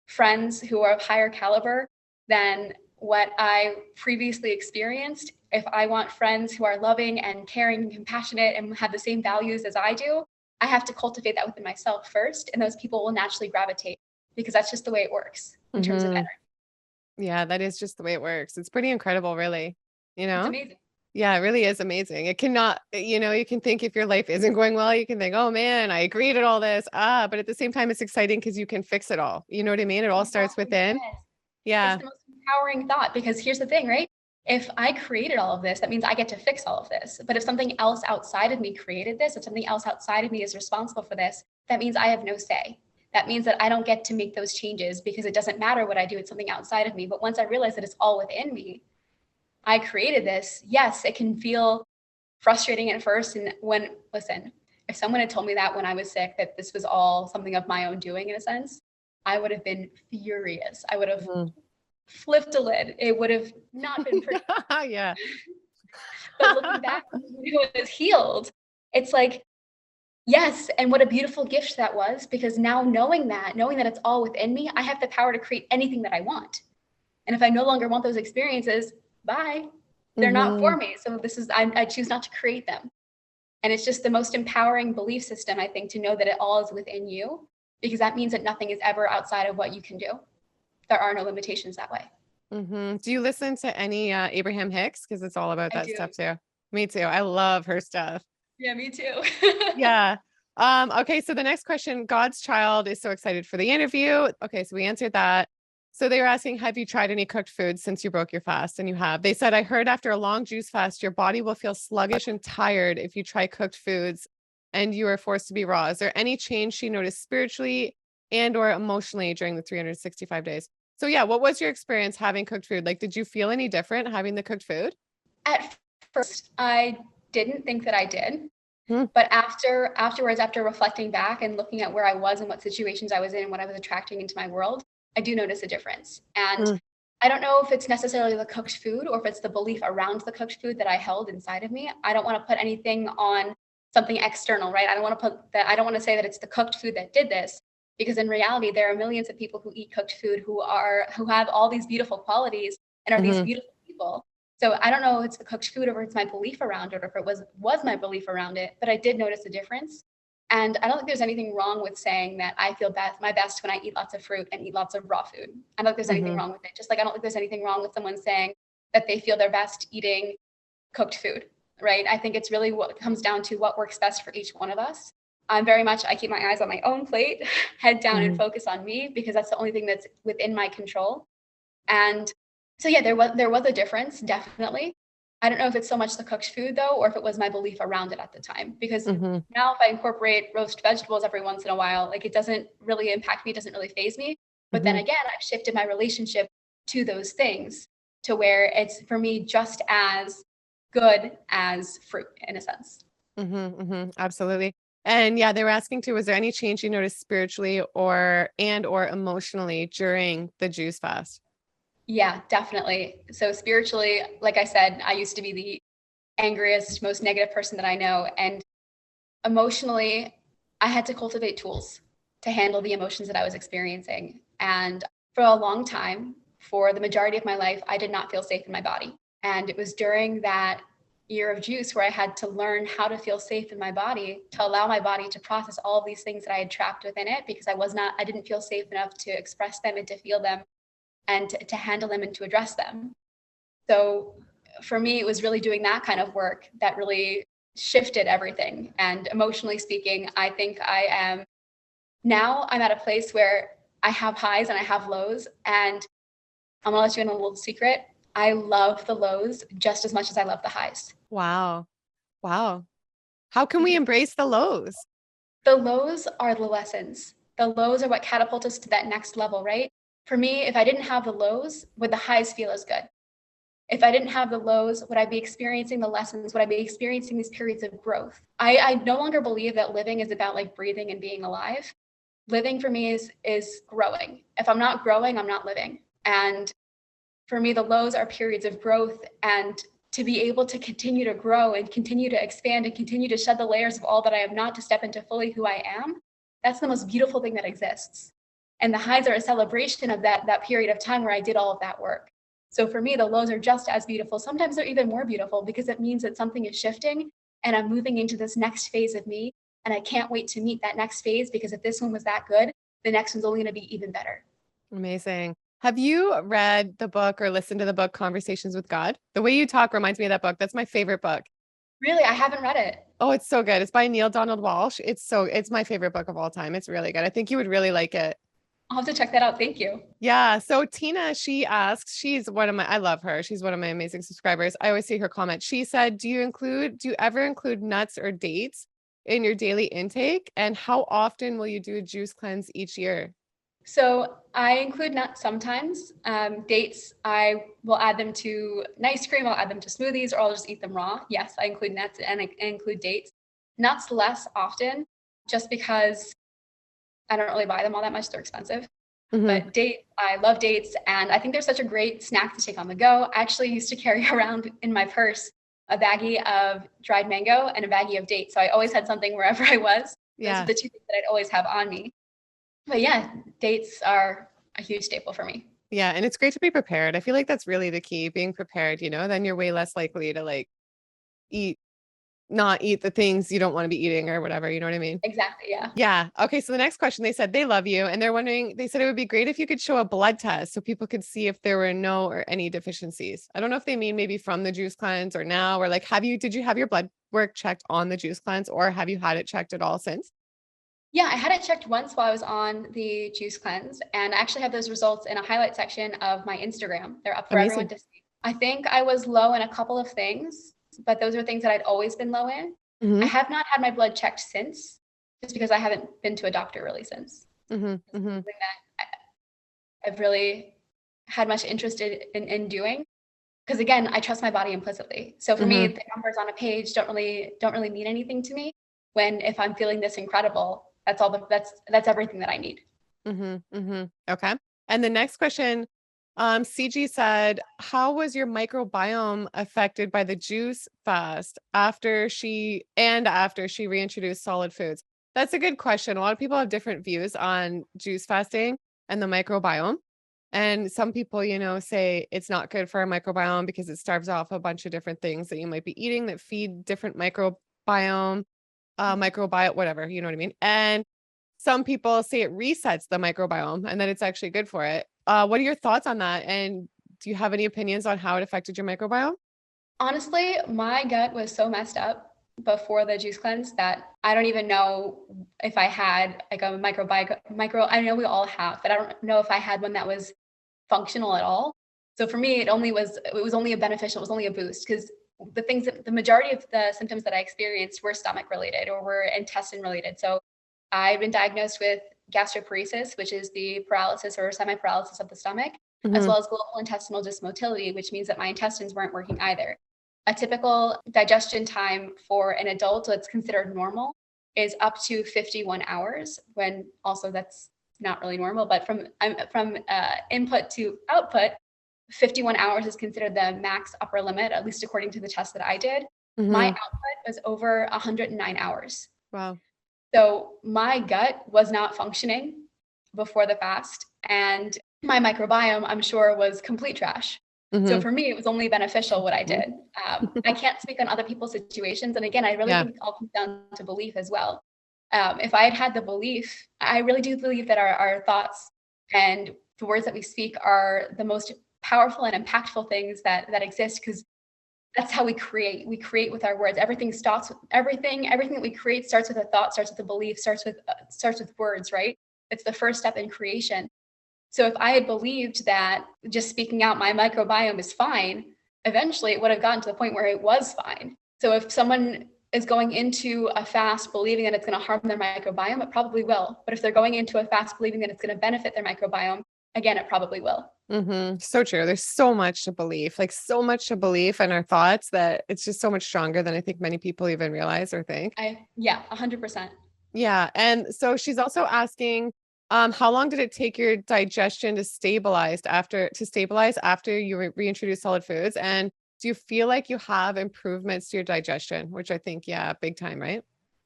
Speaker 2: friends who are of higher caliber than what I previously experienced, if I want friends who are loving and caring and compassionate and have the same values as I do, I have to cultivate that within myself first. And those people will naturally gravitate, because that's just the way it works in terms of
Speaker 1: Mm-hmm.
Speaker 2: energy.
Speaker 1: Yeah, that is just the way it works. It's pretty incredible, really. You
Speaker 2: It's
Speaker 1: know?
Speaker 2: amazing.
Speaker 1: Yeah, it really is amazing. It cannot, you can think if your life isn't going well, you can think, oh man, I agreed at all this. But at the same time, it's exciting because you can fix it all. You know what I mean? It all starts
Speaker 2: Exactly.
Speaker 1: within.
Speaker 2: Yes. It's
Speaker 1: Yeah.
Speaker 2: the most empowering thought, because here's the thing, right? If I created all of this, that means I get to fix all of this. But if something else outside of me created this, if something else outside of me is responsible for this, that means I have no say. That means that I don't get to make those changes, because it doesn't matter what I do. It's something outside of me. But once I realize that it's all within me, I created this. Yes, it can feel frustrating at first. And listen, if someone had told me that when I was sick, that this was all something of my own doing in a sense, I would have been furious. I would have
Speaker 1: Mhm.
Speaker 2: flipped a lid. It would have not been pretty.
Speaker 1: Yeah.
Speaker 2: But looking back, when it was healed, it's like, yes. And what a beautiful gift that was, because now knowing that it's all within me, I have the power to create anything that I want. And if I no longer want those experiences, bye. They're not for
Speaker 1: Hmm.
Speaker 2: me. So I choose not to create them. And it's just the most empowering belief system, I think, to know that it all is within you, because that means that nothing is ever outside of what you can do. There are no limitations that way.
Speaker 1: Hmm. Do you listen to any Abraham Hicks? Because it's all about
Speaker 2: I
Speaker 1: that
Speaker 2: do.
Speaker 1: stuff too. Me too. I love her stuff.
Speaker 2: Yeah, me too.
Speaker 1: Yeah. Okay, so the next question, God's child is so excited for the interview. Okay, so we answered that. So they were asking, have you tried any cooked foods since you broke your fast? And you have. They said, I heard after a long juice fast, your body will feel sluggish and tired if you try cooked foods and you are forced to be raw. Is there any change she noticed spiritually and or emotionally during the 365 days? So yeah, what was your experience having cooked food? Like, did you feel any different having the cooked food?
Speaker 2: At first, I didn't think that I did.
Speaker 1: Hmm.
Speaker 2: But afterwards, after reflecting back and looking at where I was and what situations I was in and what I was attracting into my world, I do notice a difference. And
Speaker 1: Mm.
Speaker 2: I don't know if it's necessarily the cooked food or if it's the belief around the cooked food that I held inside of me. I don't want to put anything on something external, right? I don't want to say that it's the cooked food that did this. because in reality, there are millions of people who eat cooked food who have all these beautiful qualities and are these
Speaker 1: Hmm.
Speaker 2: beautiful people. So I don't know if it's the cooked food or if it's my belief around it or if it was my belief around it, but I did notice a difference. And I don't think there's anything wrong with saying that I feel my best when I eat lots of fruit and eat lots of raw food. I don't think there's anything
Speaker 1: Hmm.
Speaker 2: wrong with it. Just like I don't think there's anything wrong with someone saying that they feel their best eating cooked food, right? I think it's really what comes down to what works best for each one of us. I keep my eyes on my own plate, head down and
Speaker 1: Hmm.
Speaker 2: focus on me because that's the only thing that's within my control. And so yeah, there was a difference, definitely. I don't know if it's so much the cooked food though, or if it was my belief around it at the time. Because
Speaker 1: Hmm.
Speaker 2: now if I incorporate roast vegetables every once in a while, like it doesn't really impact me, it doesn't really phase me. But then
Speaker 1: Hmm.
Speaker 2: again, I've shifted my relationship to those things to where it's for me just as good as fruit in a sense.
Speaker 1: Hmm. Hmm. Absolutely. And yeah, they were asking too, was there any change you noticed spiritually or emotionally during the juice fast?
Speaker 2: Yeah, definitely. So spiritually, like I said, I used to be the angriest, most negative person that I know. And emotionally, I had to cultivate tools to handle the emotions that I was experiencing. And for a long time, for the majority of my life, I did not feel safe in my body. And it was during that year of juice where I had to learn how to feel safe in my body, to allow my body to process all of these things that I had trapped within it because I didn't feel safe enough to express them and to feel them and to handle them and to address them. So for me, it was really doing that kind of work that really shifted everything. And emotionally speaking, I think I'm at a place where I have highs and I have lows. And I'm gonna let you in a little secret. I love the lows just as much as I love the highs.
Speaker 1: Wow. Wow. How can we
Speaker 2: Because
Speaker 1: embrace the lows?
Speaker 2: the lows are the lessons. The lows are what catapult us to that next level, right? For me, if I didn't have the lows, would the highs feel as good? If I didn't have the lows, would I be experiencing the lessons? Would I be experiencing these periods of growth? I no longer believe that living is about like breathing and being alive. Living for me is growing. If I'm not growing, I'm not living. And for me, the lows are periods of growth. And to be able to continue to grow and continue to expand and continue to shed the layers of all that I am not to step into fully who I am, that's the most beautiful thing that exists. And the highs are a celebration of that period of time where I did all of that work. So for me, the lows are just as beautiful. Sometimes they're even more beautiful because it means that something is shifting and I'm moving into this next phase of me. And I can't wait to meet that next phase because if this one was that good, the next one's only going to be even better.
Speaker 1: Amazing. Have you read the book or listened to the book Conversations with God? The way you talk reminds me of that book. That's my favorite book.
Speaker 2: Really, I haven't read it.
Speaker 1: Oh, it's so good. It's by Neil Donald Walsh. It's my favorite book of all time. It's really good. I think you would really like it.
Speaker 2: I'll have to check that out. Thank you.
Speaker 1: Yeah. So Tina, she asks, I love her. She's one of my amazing subscribers. I always see her comment. She said, do you ever include nuts or dates in your daily intake? And how often will you do a juice cleanse each year?
Speaker 2: So I include nuts sometimes. Dates, I will add them to an ice cream, I'll add them to smoothies, or I'll just eat them raw. Yes, I include nuts and I include dates. Nuts less often, just because I don't really buy them all that much. They're expensive.
Speaker 1: Hmm.
Speaker 2: But dates, I love dates, and I think they're such a great snack to take on the go. I actually used to carry around in my purse a baggie of dried mango and a baggie of dates. So I always had something wherever I was. Those are
Speaker 1: Yeah.
Speaker 2: the two things that I'd always have on me. But yeah, dates are a huge staple for me.
Speaker 1: Yeah. And it's great to be prepared. I feel like that's really the key, being prepared, then you're way less likely to like eat, not eat the things you don't want to be eating or whatever. You know what I mean?
Speaker 2: Exactly. Yeah.
Speaker 1: Yeah. Okay. So the next question, they said they love you and they're wondering, they said it would be great if you could show a blood test so people could see if there were no or any deficiencies. I don't know if they mean maybe from the juice cleanse or now, or like, did you have your blood work checked on the juice cleanse or have you had it checked at all since?
Speaker 2: Yeah. I had it checked once while I was on the juice cleanse, and I actually have those results in a highlight section of my Instagram. They're up for everyone
Speaker 1: Amazing.
Speaker 2: to see. I think I was low in a couple of things, but those are things that I'd always been low in. I
Speaker 1: Hmm.
Speaker 2: have not had my blood checked since, just because I haven't been to a doctor really since.
Speaker 1: Hmm.
Speaker 2: It's
Speaker 1: Hmm.
Speaker 2: something that I've really had much interest in doing. Because again, I trust my body implicitly. So for me,
Speaker 1: Hmm.
Speaker 2: the numbers on a page don't really mean anything to me. When if I'm feeling this incredible, that's everything that I need.
Speaker 1: Hmm. Hmm. Okay. And the next question, CG said, how was your microbiome affected by the juice fast after she reintroduced solid foods? That's a good question. A lot of people have different views on juice fasting and the microbiome. And some people, say it's not good for our microbiome because it starves off a bunch of different things that you might be eating that feed different microbiome, microbiome, whatever, you know what I mean? And some people say it resets the microbiome and that it's actually good for it. What are your thoughts on that? And do you have any opinions on how it affected your microbiome?
Speaker 2: Honestly, my gut was so messed up before the juice cleanse that I don't even know if I had like a I know we all have, but I don't know if I had one that was functional at all. So for me, it was only a beneficial, it was only a boost because the majority of the symptoms that I experienced were stomach related or were intestine related. So I've been diagnosed with gastroparesis, which is the paralysis or semi-paralysis of the stomach, as
Speaker 1: Hmm.
Speaker 2: well as global intestinal dysmotility, which means that my intestines weren't working either. A typical digestion time for an adult that's considered normal is up to 51 hours, when also that's not really normal, but from input to output, 51 hours is considered the max upper limit, at least according to the test that I did. My
Speaker 1: Hmm.
Speaker 2: output was over 109 hours.
Speaker 1: Wow.
Speaker 2: So my gut was not functioning before the fast, and my microbiome, I'm sure, was complete trash. So
Speaker 1: Hmm.
Speaker 2: for me, it was only beneficial what I did. I can't speak on other people's situations. And again, I really
Speaker 1: Yeah.
Speaker 2: think it all comes down to belief as well. If I had had the belief, I really do believe that our thoughts and the words that we speak are the most powerful and impactful things that exist because that's how we create. We create with our words. Everything that we create starts with a thought, starts with a belief, starts with words, right? It's the first step in creation. So if I had believed that just speaking out my microbiome is fine, eventually it would have gotten to the point where it was fine. So if someone is going into a fast believing that it's going to harm their microbiome, it probably will. But if they're going into a fast believing that it's going to benefit their microbiome, again, it probably will.
Speaker 1: So true. There's so much to believe, like so much to believe in our thoughts that it's just so much stronger than I think many people even realize or think.
Speaker 2: Yeah, 100%.
Speaker 1: Yeah. And so she's also asking, how long did it take your digestion to stabilize after you reintroduced solid foods? And do you feel like you have improvements to your digestion, which I think, yeah, big time, right?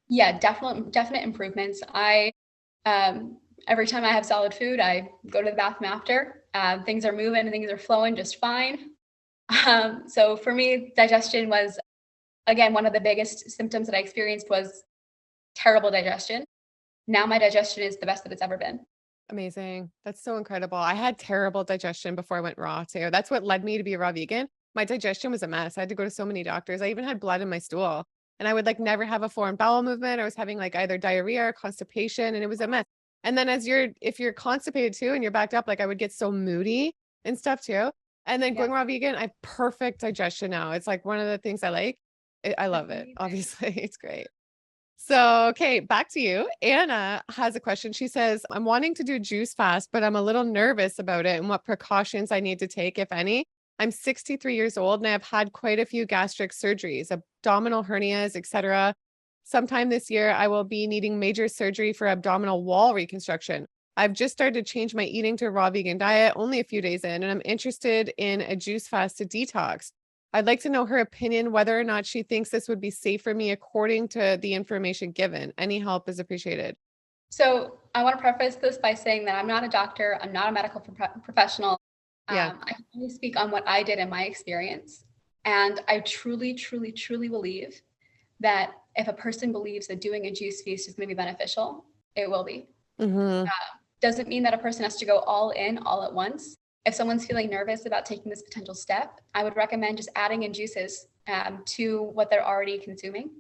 Speaker 2: Yeah, definite improvements. Every time I have solid food, I go to the bathroom after. Things are moving, things are flowing just fine. So for me, digestion was again one of the biggest symptoms that I experienced was terrible digestion. Now my digestion is the best that it's ever been.
Speaker 1: Amazing. That's so incredible. I had terrible digestion before I went raw too. That's what led me to be a raw vegan. My digestion was a mess. I had to go to so many doctors. I even had blood in my stool and I would like never have a foreign bowel movement. I was having like either diarrhea or constipation and it was a mess. And then if you're constipated too and you're backed up, like I would get so moody and stuff too. And then
Speaker 2: Yeah,
Speaker 1: going raw vegan, I have perfect digestion now. It's like one of the things I like. I
Speaker 2: that's
Speaker 1: love it.
Speaker 2: amazing.
Speaker 1: Obviously, it's great. So, okay, back to you. Anna has a question. She says, I'm wanting to do juice fast, but I'm a little nervous about it and what precautions I need to take, if any. I'm 63 years old and I've had quite a few gastric surgeries, abdominal hernias, etc. Sometime this year, I will be needing major surgery for abdominal wall reconstruction. I've just started to change my eating to a raw vegan diet only a few days in, and I'm interested in a juice fast to detox. I'd like to know her opinion, whether or not she thinks this would be safe for me according to the information given. Any help is appreciated.
Speaker 2: So I want to preface this by saying that I'm not a doctor. I'm not a medical professional.
Speaker 1: Yeah.
Speaker 2: I can only speak on what I did in my experience. And I truly believe that if a person believes that doing a juice feast is going to be beneficial, it will be.
Speaker 1: Hmm.
Speaker 2: Doesn't mean that a person has to go all in all at once. If someone's feeling nervous about taking this potential step, I would recommend just adding in juices to what they're already consuming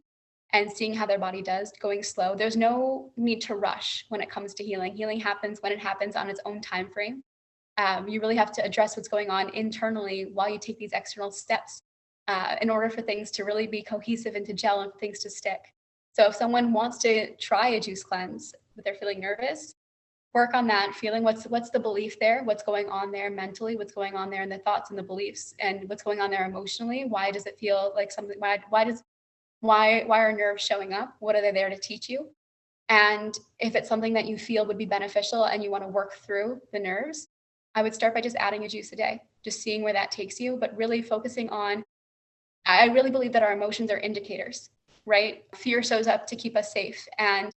Speaker 2: and seeing how their body does, going slow. There's no need to rush when it comes to healing. Healing happens when it happens on its own time frame. You really have to address what's going on internally while you take these external steps in order for things to really be cohesive and to gel and for things to stick. So if someone wants to try a juice cleanse, but they're feeling nervous, work on that feeling. What's the belief there? What's going on there mentally? What's going on there in the thoughts and the beliefs? And what's going on there emotionally? Why does it feel like something? Why are nerves showing up? What are they there to teach you? And if it's something that you feel would be beneficial and you want to work through the nerves, I would start by just adding a juice a day, just seeing where that takes you, but really focusing on, I really believe that our emotions are indicators, right? Fear shows up to keep us safe. And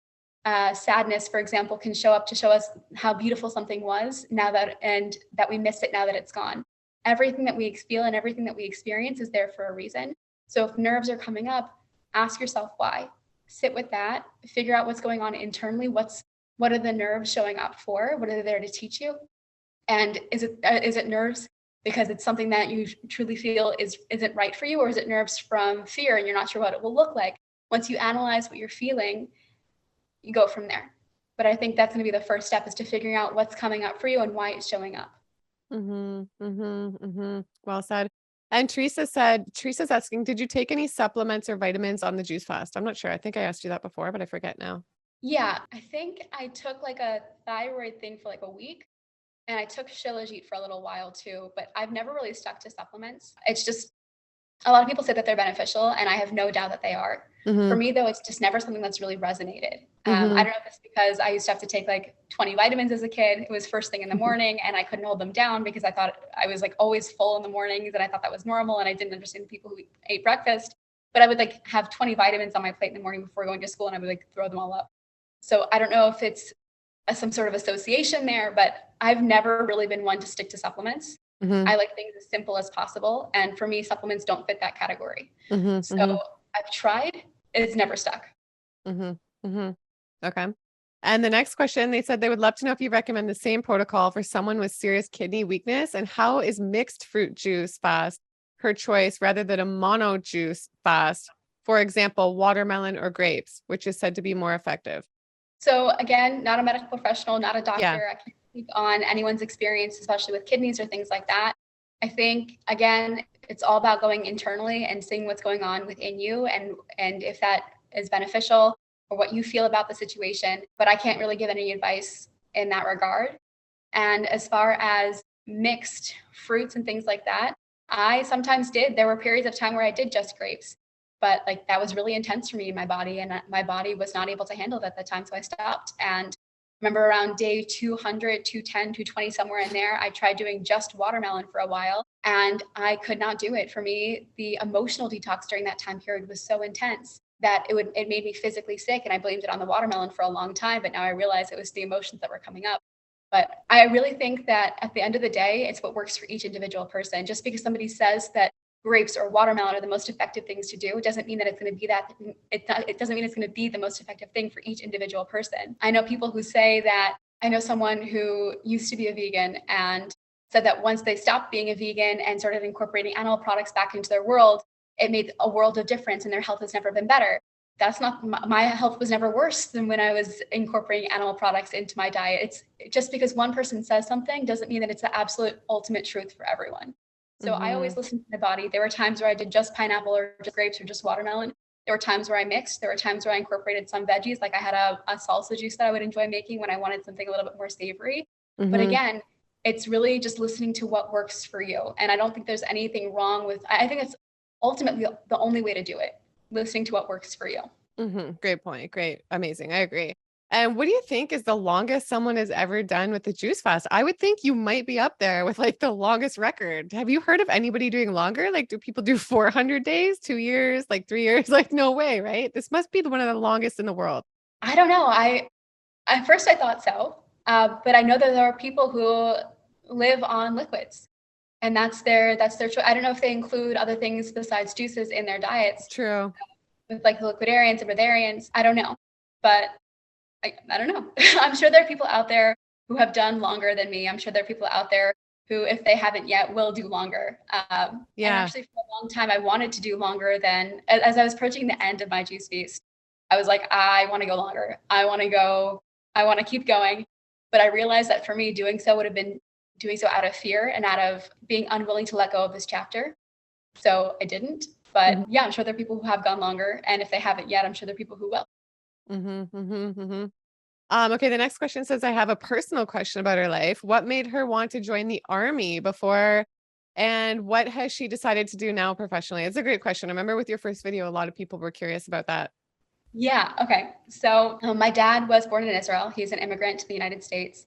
Speaker 2: sadness, for example, can show up to show us how beautiful something was and that we miss it now that it's gone. Everything that we feel and everything that we experience is there for a reason. So if nerves are coming up, ask yourself why. Sit with that, figure out what's going on internally. What are the nerves showing up for? What are they there to teach you? And is it nerves because it's something that you truly feel isn't right for you, or is it nerves from fear and you're not sure what it will look like? Once you analyze what you're feeling, you go from there. But I think that's going to be the first step, is to figuring out what's coming up for you and why it's showing up.
Speaker 1: Well said. And Teresa's asking, did you take any supplements or vitamins on the juice fast? I'm not sure. I think I asked you that before, but I forget now.
Speaker 2: Yeah, I think I took like a thyroid thing for like a week, and I took Shilajit for a little while too, but I've never really stuck to supplements. It's just, a lot of people say that they're beneficial, and I have no doubt that they are. For me, though, it's just never something that's really resonated. I don't know if it's because I used to have to take like 20 vitamins as a kid. It was first thing in the morning, and I couldn't hold them down because I thought I was like always full in the mornings, and I thought that was normal, and I didn't understand people who ate breakfast. But I would like have 20 vitamins on my plate in the morning before going to school, and I would like throw them all up. So I don't know if it's some sort of association there, but I've never really been one to stick to supplements. I like things as simple as possible. And for me, supplements don't fit that category. So I've tried, it's never stuck.
Speaker 1: Okay. And the next question, they said they would love to know if you recommend the same protocol for someone with serious kidney weakness, and how is mixed fruit juice fast her choice rather than a mono juice fast, for example, watermelon or grapes, which is said to be more effective.
Speaker 2: So again, not a medical professional, not a doctor.
Speaker 1: Yeah.
Speaker 2: I can't speak on anyone's experience, especially with kidneys or things like that. I think, again, it's all about going internally and seeing what's going on within you, and if that is beneficial or what you feel about the situation. But I can't really give any advice in that regard. And as far as mixed fruits and things like that, I sometimes did. There were periods of time where I did just grapes, but like that was really intense for me in my body, and my body was not able to handle it at the time. So I stopped. And remember around day 200, 210, 220, somewhere in there, I tried doing just watermelon for a while, and I could not do it. For me, the emotional detox during that time period was so intense that it made me physically sick. And I blamed it on the watermelon for a long time. But now I realize it was the emotions that were coming up. But I really think that at the end of the day, it's what works for each individual person. Just because somebody says that grapes or watermelon are the most effective things to do, it doesn't mean that it's going to be that. It doesn't mean it's going to be the most effective thing for each individual person. I know people who say that. I know someone who used to be a vegan and said that once they stopped being a vegan and started incorporating animal products back into their world, it made a world of difference and their health has never been better. That's not, my health was never worse than when I was incorporating animal products into my diet. It's just because one person says something doesn't mean that it's the absolute ultimate truth for everyone. So I always listened to my body. There were times where I did just pineapple or just grapes or just watermelon. There were times where I mixed. There were times where I incorporated some veggies. Like I had a salsa juice that I would enjoy making when I wanted something a little bit more savory. But again, it's really just listening to what works for you. And I don't think there's anything wrong with, I think it's ultimately the only way to do it, listening to what works for you.
Speaker 1: Great point. Great. Amazing. I agree. And what do you think is the longest someone has ever done with the juice fast? I would think you might be up there with like the longest record. Have you heard of anybody doing longer? Like, do people do 400 days, 2 years, like 3 years? Like, no way, right? This must be one of the longest in the world.
Speaker 2: I don't know. At first I thought so, but I know that there are people who live on liquids, and that's their choice. I don't know if they include other things besides juices in their diets.
Speaker 1: True.
Speaker 2: With like the liquidarians and breatharians, I don't know, but I don't know. I'm sure there are people out there who have done longer than me. I'm sure there are people out there who, if they haven't yet, will do longer. And actually, for a long time, I wanted to do longer than, as I was approaching the end of my juice feast, I was like, I want to go longer. I want to keep going. But I realized that for me, doing so would have been doing so out of fear and out of being unwilling to let go of this chapter. So I didn't. But yeah, I'm sure there are people who have gone longer. And if they haven't yet, I'm sure there are people who will.
Speaker 1: Okay, the next question says, I have a personal question about her life. What made her want to join the army before? And what has she decided to do now professionally? It's a great question. I remember with your first video, a lot of people were curious about that.
Speaker 2: Yeah. Okay. So my dad was born in Israel. He's an immigrant to the United States.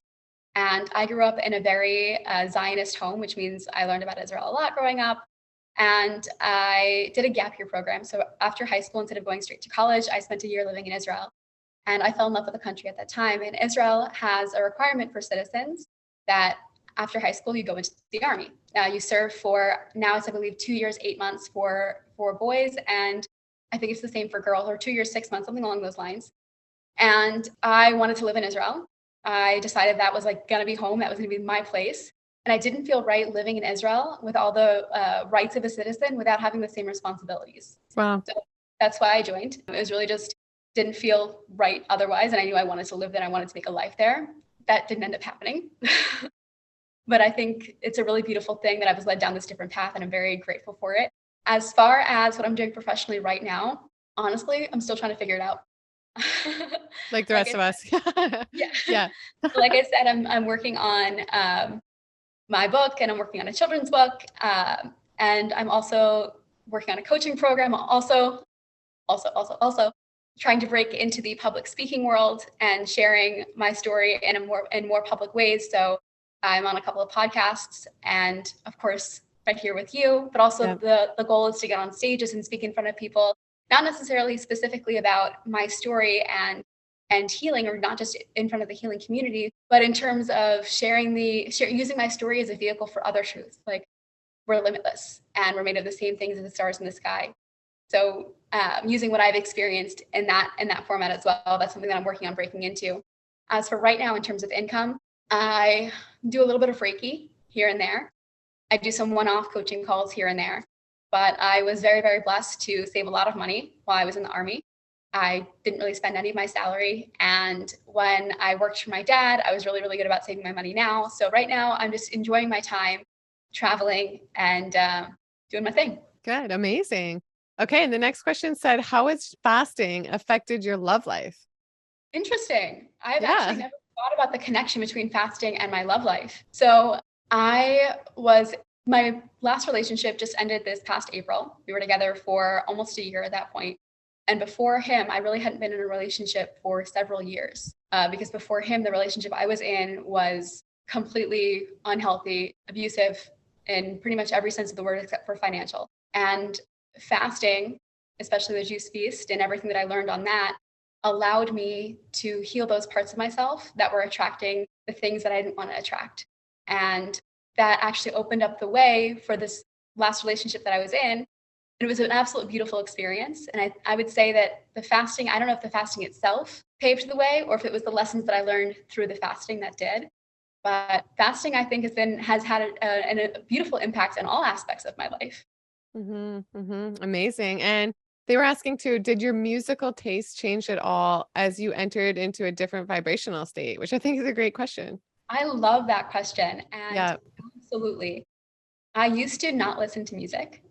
Speaker 2: And I grew up in a very Zionist home, which means I learned about Israel a lot growing up. And I did a gap year program. So after high school, instead of going straight to college, I spent a year living in Israel. And I fell in love with the country at that time. And Israel has a requirement for citizens that after high school, you go into the army. You serve for, now it's, I believe, 2 years, 8 months for boys. And I think it's the same for girls, or 2 years, 6 months, something along those lines. And I wanted to live in Israel. I decided that was like going to be home. That was going to be my place. And I didn't feel right living in Israel with all the rights of a citizen without having the same responsibilities.
Speaker 1: Wow.
Speaker 2: So that's why I joined. It was really just didn't feel right otherwise. And I knew I wanted to live there. I wanted to make a life there. That didn't end up happening. But I think it's a really beautiful thing that I was led down this different path, and I'm very grateful for it. As far as what I'm doing professionally right now, honestly, I'm still trying to figure it out.
Speaker 1: Like the rest of us.
Speaker 2: Yeah.
Speaker 1: Yeah.
Speaker 2: Like I said, I'm working on my book, and I'm working on a children's book. And I'm also working on a coaching program. Also trying to break into the public speaking world and sharing my story in more public ways. So I'm on a couple of podcasts, and of course, right here with you, but also the goal is to get on stages and speak in front of people, not necessarily specifically about my story and healing, or not just in front of the healing community, but in terms of using my story as a vehicle for other truths. Like, we're limitless and we're made of the same things as the stars in the sky. So using what I've experienced in that format as well, that's something that I'm working on breaking into. As for right now, in terms of income, I do a little bit of Reiki here and there. I do some one-off coaching calls here and there, but I was very, very blessed to save a lot of money while I was in the Army. I didn't really spend any of my salary. And when I worked for my dad, I was really, really good about saving my money now. So right now I'm just enjoying my time traveling and doing my thing.
Speaker 1: Good. Amazing. Okay. And the next question said, how has fasting affected your love life?
Speaker 2: Interesting. I've actually never thought about the connection between fasting and my love life. So my last relationship just ended this past April. We were together for almost a year at that point. And before him, I really hadn't been in a relationship for several years because before him, the relationship I was in was completely unhealthy, abusive in pretty much every sense of the word except for financial. And fasting, especially the juice feast and everything that I learned on that, allowed me to heal those parts of myself that were attracting the things that I didn't want to attract. And that actually opened up the way for this last relationship that I was in. It was an absolute beautiful experience. And I would say that the fasting, I don't know if the fasting itself paved the way or if it was the lessons that I learned through the fasting that did. But fasting, I think, has had a beautiful impact on all aspects of my life.
Speaker 1: Amazing. And they were asking too, did your musical taste change at all as you entered into a different vibrational state? Which I think is a great question.
Speaker 2: I love that question. And absolutely. I used to not listen to music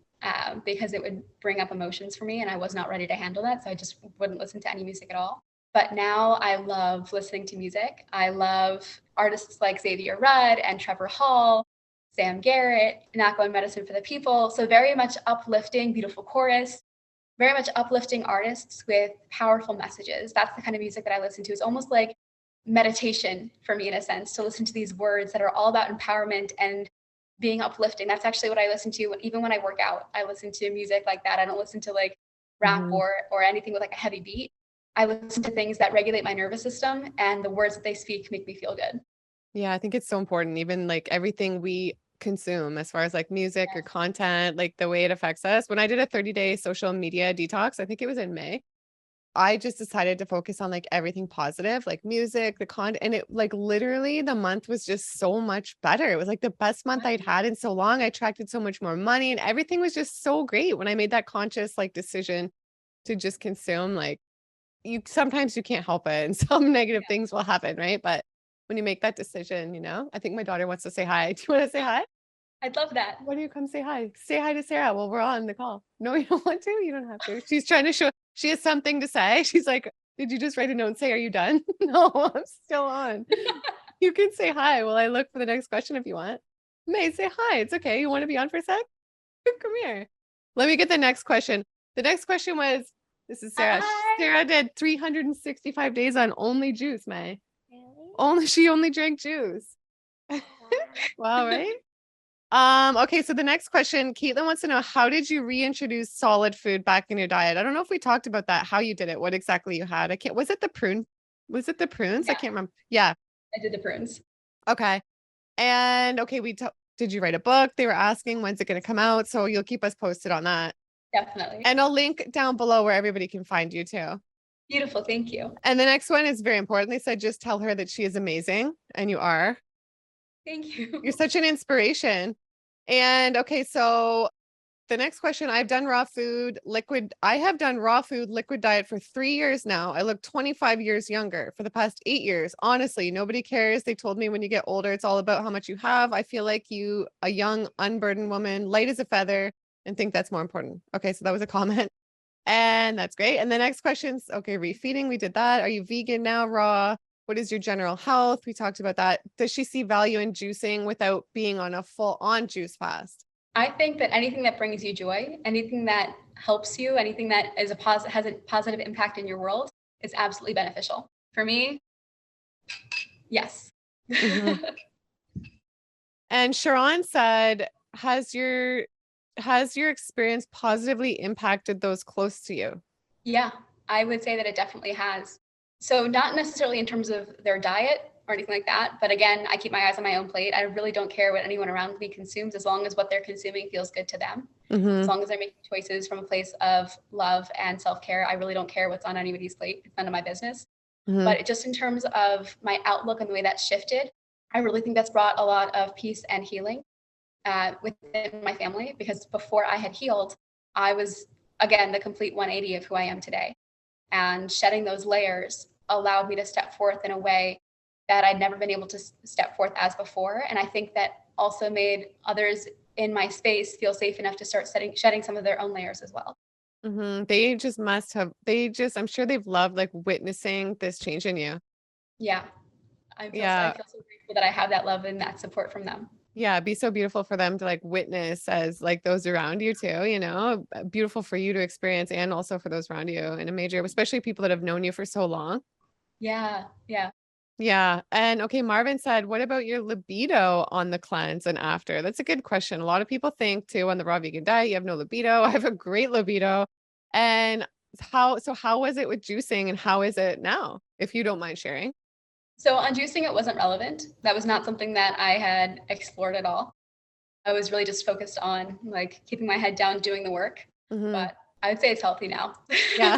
Speaker 2: because it would bring up emotions for me and I was not ready to handle that. So I just wouldn't listen to any music at all. But now I love listening to music. I love artists like Xavier Rudd and Trevor Hall, Sam Garrett, Nako and Medicine for the People. So very much uplifting, beautiful chorus, very much uplifting artists with powerful messages. That's the kind of music that I listen to. It's almost like meditation for me in a sense, to listen to these words that are all about empowerment and being uplifting. That's actually what I listen to. Even when I work out, I listen to music like that. I don't listen to like rap or anything with like a heavy beat. I listen to things that regulate my nervous system, and the words that they speak make me feel good.
Speaker 1: Yeah, I think it's so important. Even like everything we consume as far as like music or content, like the way it affects us. When I did a 30-day social media detox, I think it was in May, I just decided to focus on like everything positive, like music, the content, and it like literally the month was just so much better. It was like the best month I'd had in so long. I attracted so much more money and everything was just so great when I made that conscious like decision to just consume. Like sometimes you can't help it and some negative things will happen, right? But when you make that decision, I think my daughter wants to say hi. Do you want to say hi?
Speaker 2: I'd love that.
Speaker 1: Why don't you come say hi? Say hi to Sarah. Well, we're on the call. No, you don't want to? You don't have to. She's trying to show she has something to say. She's like, did you just write a note and say, are you done? No, I'm still on. You can say hi while I look for the next question if you want. May, say hi. It's okay. You want to be on for a sec? Come here. Let me get the next question. The next question was, this is Sarah.
Speaker 2: Hi.
Speaker 1: Sarah did 365 days on only juice, May.
Speaker 3: Really?
Speaker 1: She only drank juice.
Speaker 3: Wow.
Speaker 1: Wow, right? Okay, so the next question, Caitlin wants to know, how did you reintroduce solid food back in your diet? I don't know if we talked about that, how you did it, what exactly you had. I can't, was it the prune? Was it the prunes? I
Speaker 2: Yeah,
Speaker 1: can't remember. Yeah.
Speaker 2: I did the prunes.
Speaker 1: Okay. And okay, did you write a book? They were asking when's it going to come out, so you'll keep us posted on that.
Speaker 2: Definitely.
Speaker 1: And I'll link down below where everybody can find you too.
Speaker 2: Beautiful. Thank you.
Speaker 1: And the next one is very important. They said just tell her that she is amazing, and you are.
Speaker 2: Thank
Speaker 1: You're
Speaker 2: you.
Speaker 1: such an inspiration. And okay, so the next question, I've done raw food, liquid. I have done raw food, liquid diet for 3 years now. I look 25 years younger for the past 8 years. Honestly, nobody cares. They told me when you get older, it's all about how much you have. I feel like you, a young, unburdened woman, light as a feather, and think that's more important. Okay, so that was a comment. And that's great. And the next question's okay, refeeding. We did that. Are you vegan now, raw? What is your general health? We talked about that. Does she see value in juicing without being on a full on juice fast?
Speaker 2: I think that anything that brings you joy, anything that helps you, anything that is has a positive impact in your world is absolutely beneficial. For me, yes.
Speaker 1: Mhm. And Sharon said, has your experience positively impacted those close to you?
Speaker 2: Yeah, I would say that it definitely has. So not necessarily in terms of their diet or anything like that, but again, I keep my eyes on my own plate. I really don't care what anyone around me consumes as long as what they're consuming feels good to them. As
Speaker 1: Mm-hmm.
Speaker 2: long as they're making choices from a place of love and self-care, I really don't care what's on anybody's plate. It's none of my business.
Speaker 1: Mm-hmm.
Speaker 2: But just in terms of my outlook and the way that's shifted, I really think that's brought a lot of peace and healing within my family, because before I had healed, I was, again, the complete 180 of who I am today. And shedding those layers allowed me to step forth in a way that I'd never been able to step forth as before. And I think that also made others in my space feel safe enough to start shedding some of their own layers as well.
Speaker 1: Mm-hmm. They just must have, I'm sure they've loved like witnessing this change in you.
Speaker 2: Yeah, I
Speaker 1: Yeah.
Speaker 2: feel so grateful that I have that love and that support from them.
Speaker 1: Yeah, it'd be so beautiful for them to like witness as like those around you too, beautiful for you to experience and also for those around you in a major, especially people that have known you for so long.
Speaker 2: Yeah, yeah.
Speaker 1: Yeah. And okay, Marvin said, what about your libido on the cleanse and after? That's a good question. A lot of people think too on the raw vegan diet, you have no libido. I have a great libido. And how was it with juicing and how is it now, if you don't mind sharing?
Speaker 2: So on juicing, it wasn't relevant. That was not something that I had explored at all. I was really just focused on like keeping my head down, doing the work.
Speaker 1: Hmm.
Speaker 2: But I would say it's healthy now.
Speaker 1: Yeah.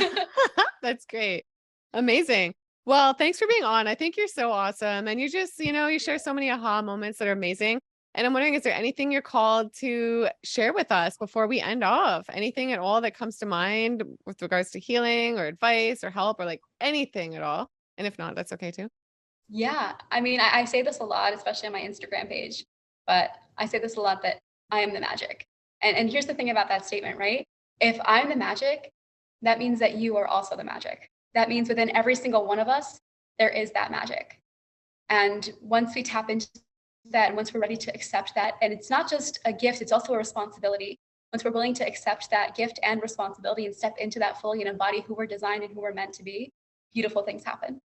Speaker 1: That's great. Amazing. Well, thanks for being on. I think you're so awesome. And you just, you share so many aha moments that are amazing. And I'm wondering, is there anything you're called to share with us before we end off? Anything at all that comes to mind with regards to healing or advice or help or like anything at all? And if not, that's okay too.
Speaker 2: Yeah. I mean, I say this a lot, especially on my Instagram page, but I say this a lot that I am the magic. And here's the thing about that statement, right? If I'm the magic, that means that you are also the magic. That means within every single one of us, there is that magic. And once we tap into that, and once we're ready to accept that, and it's not just a gift, it's also a responsibility. Once we're willing to accept that gift and responsibility and step into that fully and embody who we're designed and who we're meant to be, beautiful things happen.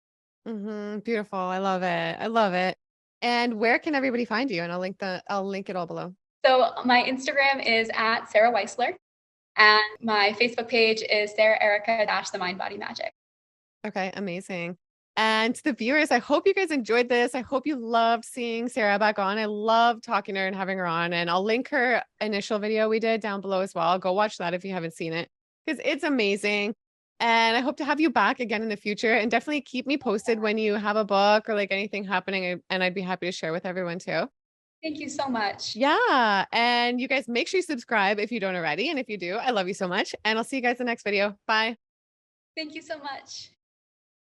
Speaker 1: Beautiful. I love it. I love it. And where can everybody find you? And I'll link it all below.
Speaker 2: So my Instagram is at Sarah Weisler, and my Facebook page is Sarah Erika dash the Mind Body Magic.
Speaker 1: Okay, amazing. And to the viewers, I hope you guys enjoyed this. I hope you loved seeing Sarah back on. I love talking to her and having her on. And I'll link her initial video we did down below as well. Go watch that if you haven't seen it because it's amazing. And I hope to have you back again in the future. And definitely keep me posted when you have a book or like anything happening. And I'd be happy to share with everyone too.
Speaker 2: Thank you so much.
Speaker 1: Yeah. And you guys make sure you subscribe if you don't already. And if you do, I love you so much. And I'll see you guys in the next video. Bye.
Speaker 2: Thank you so much.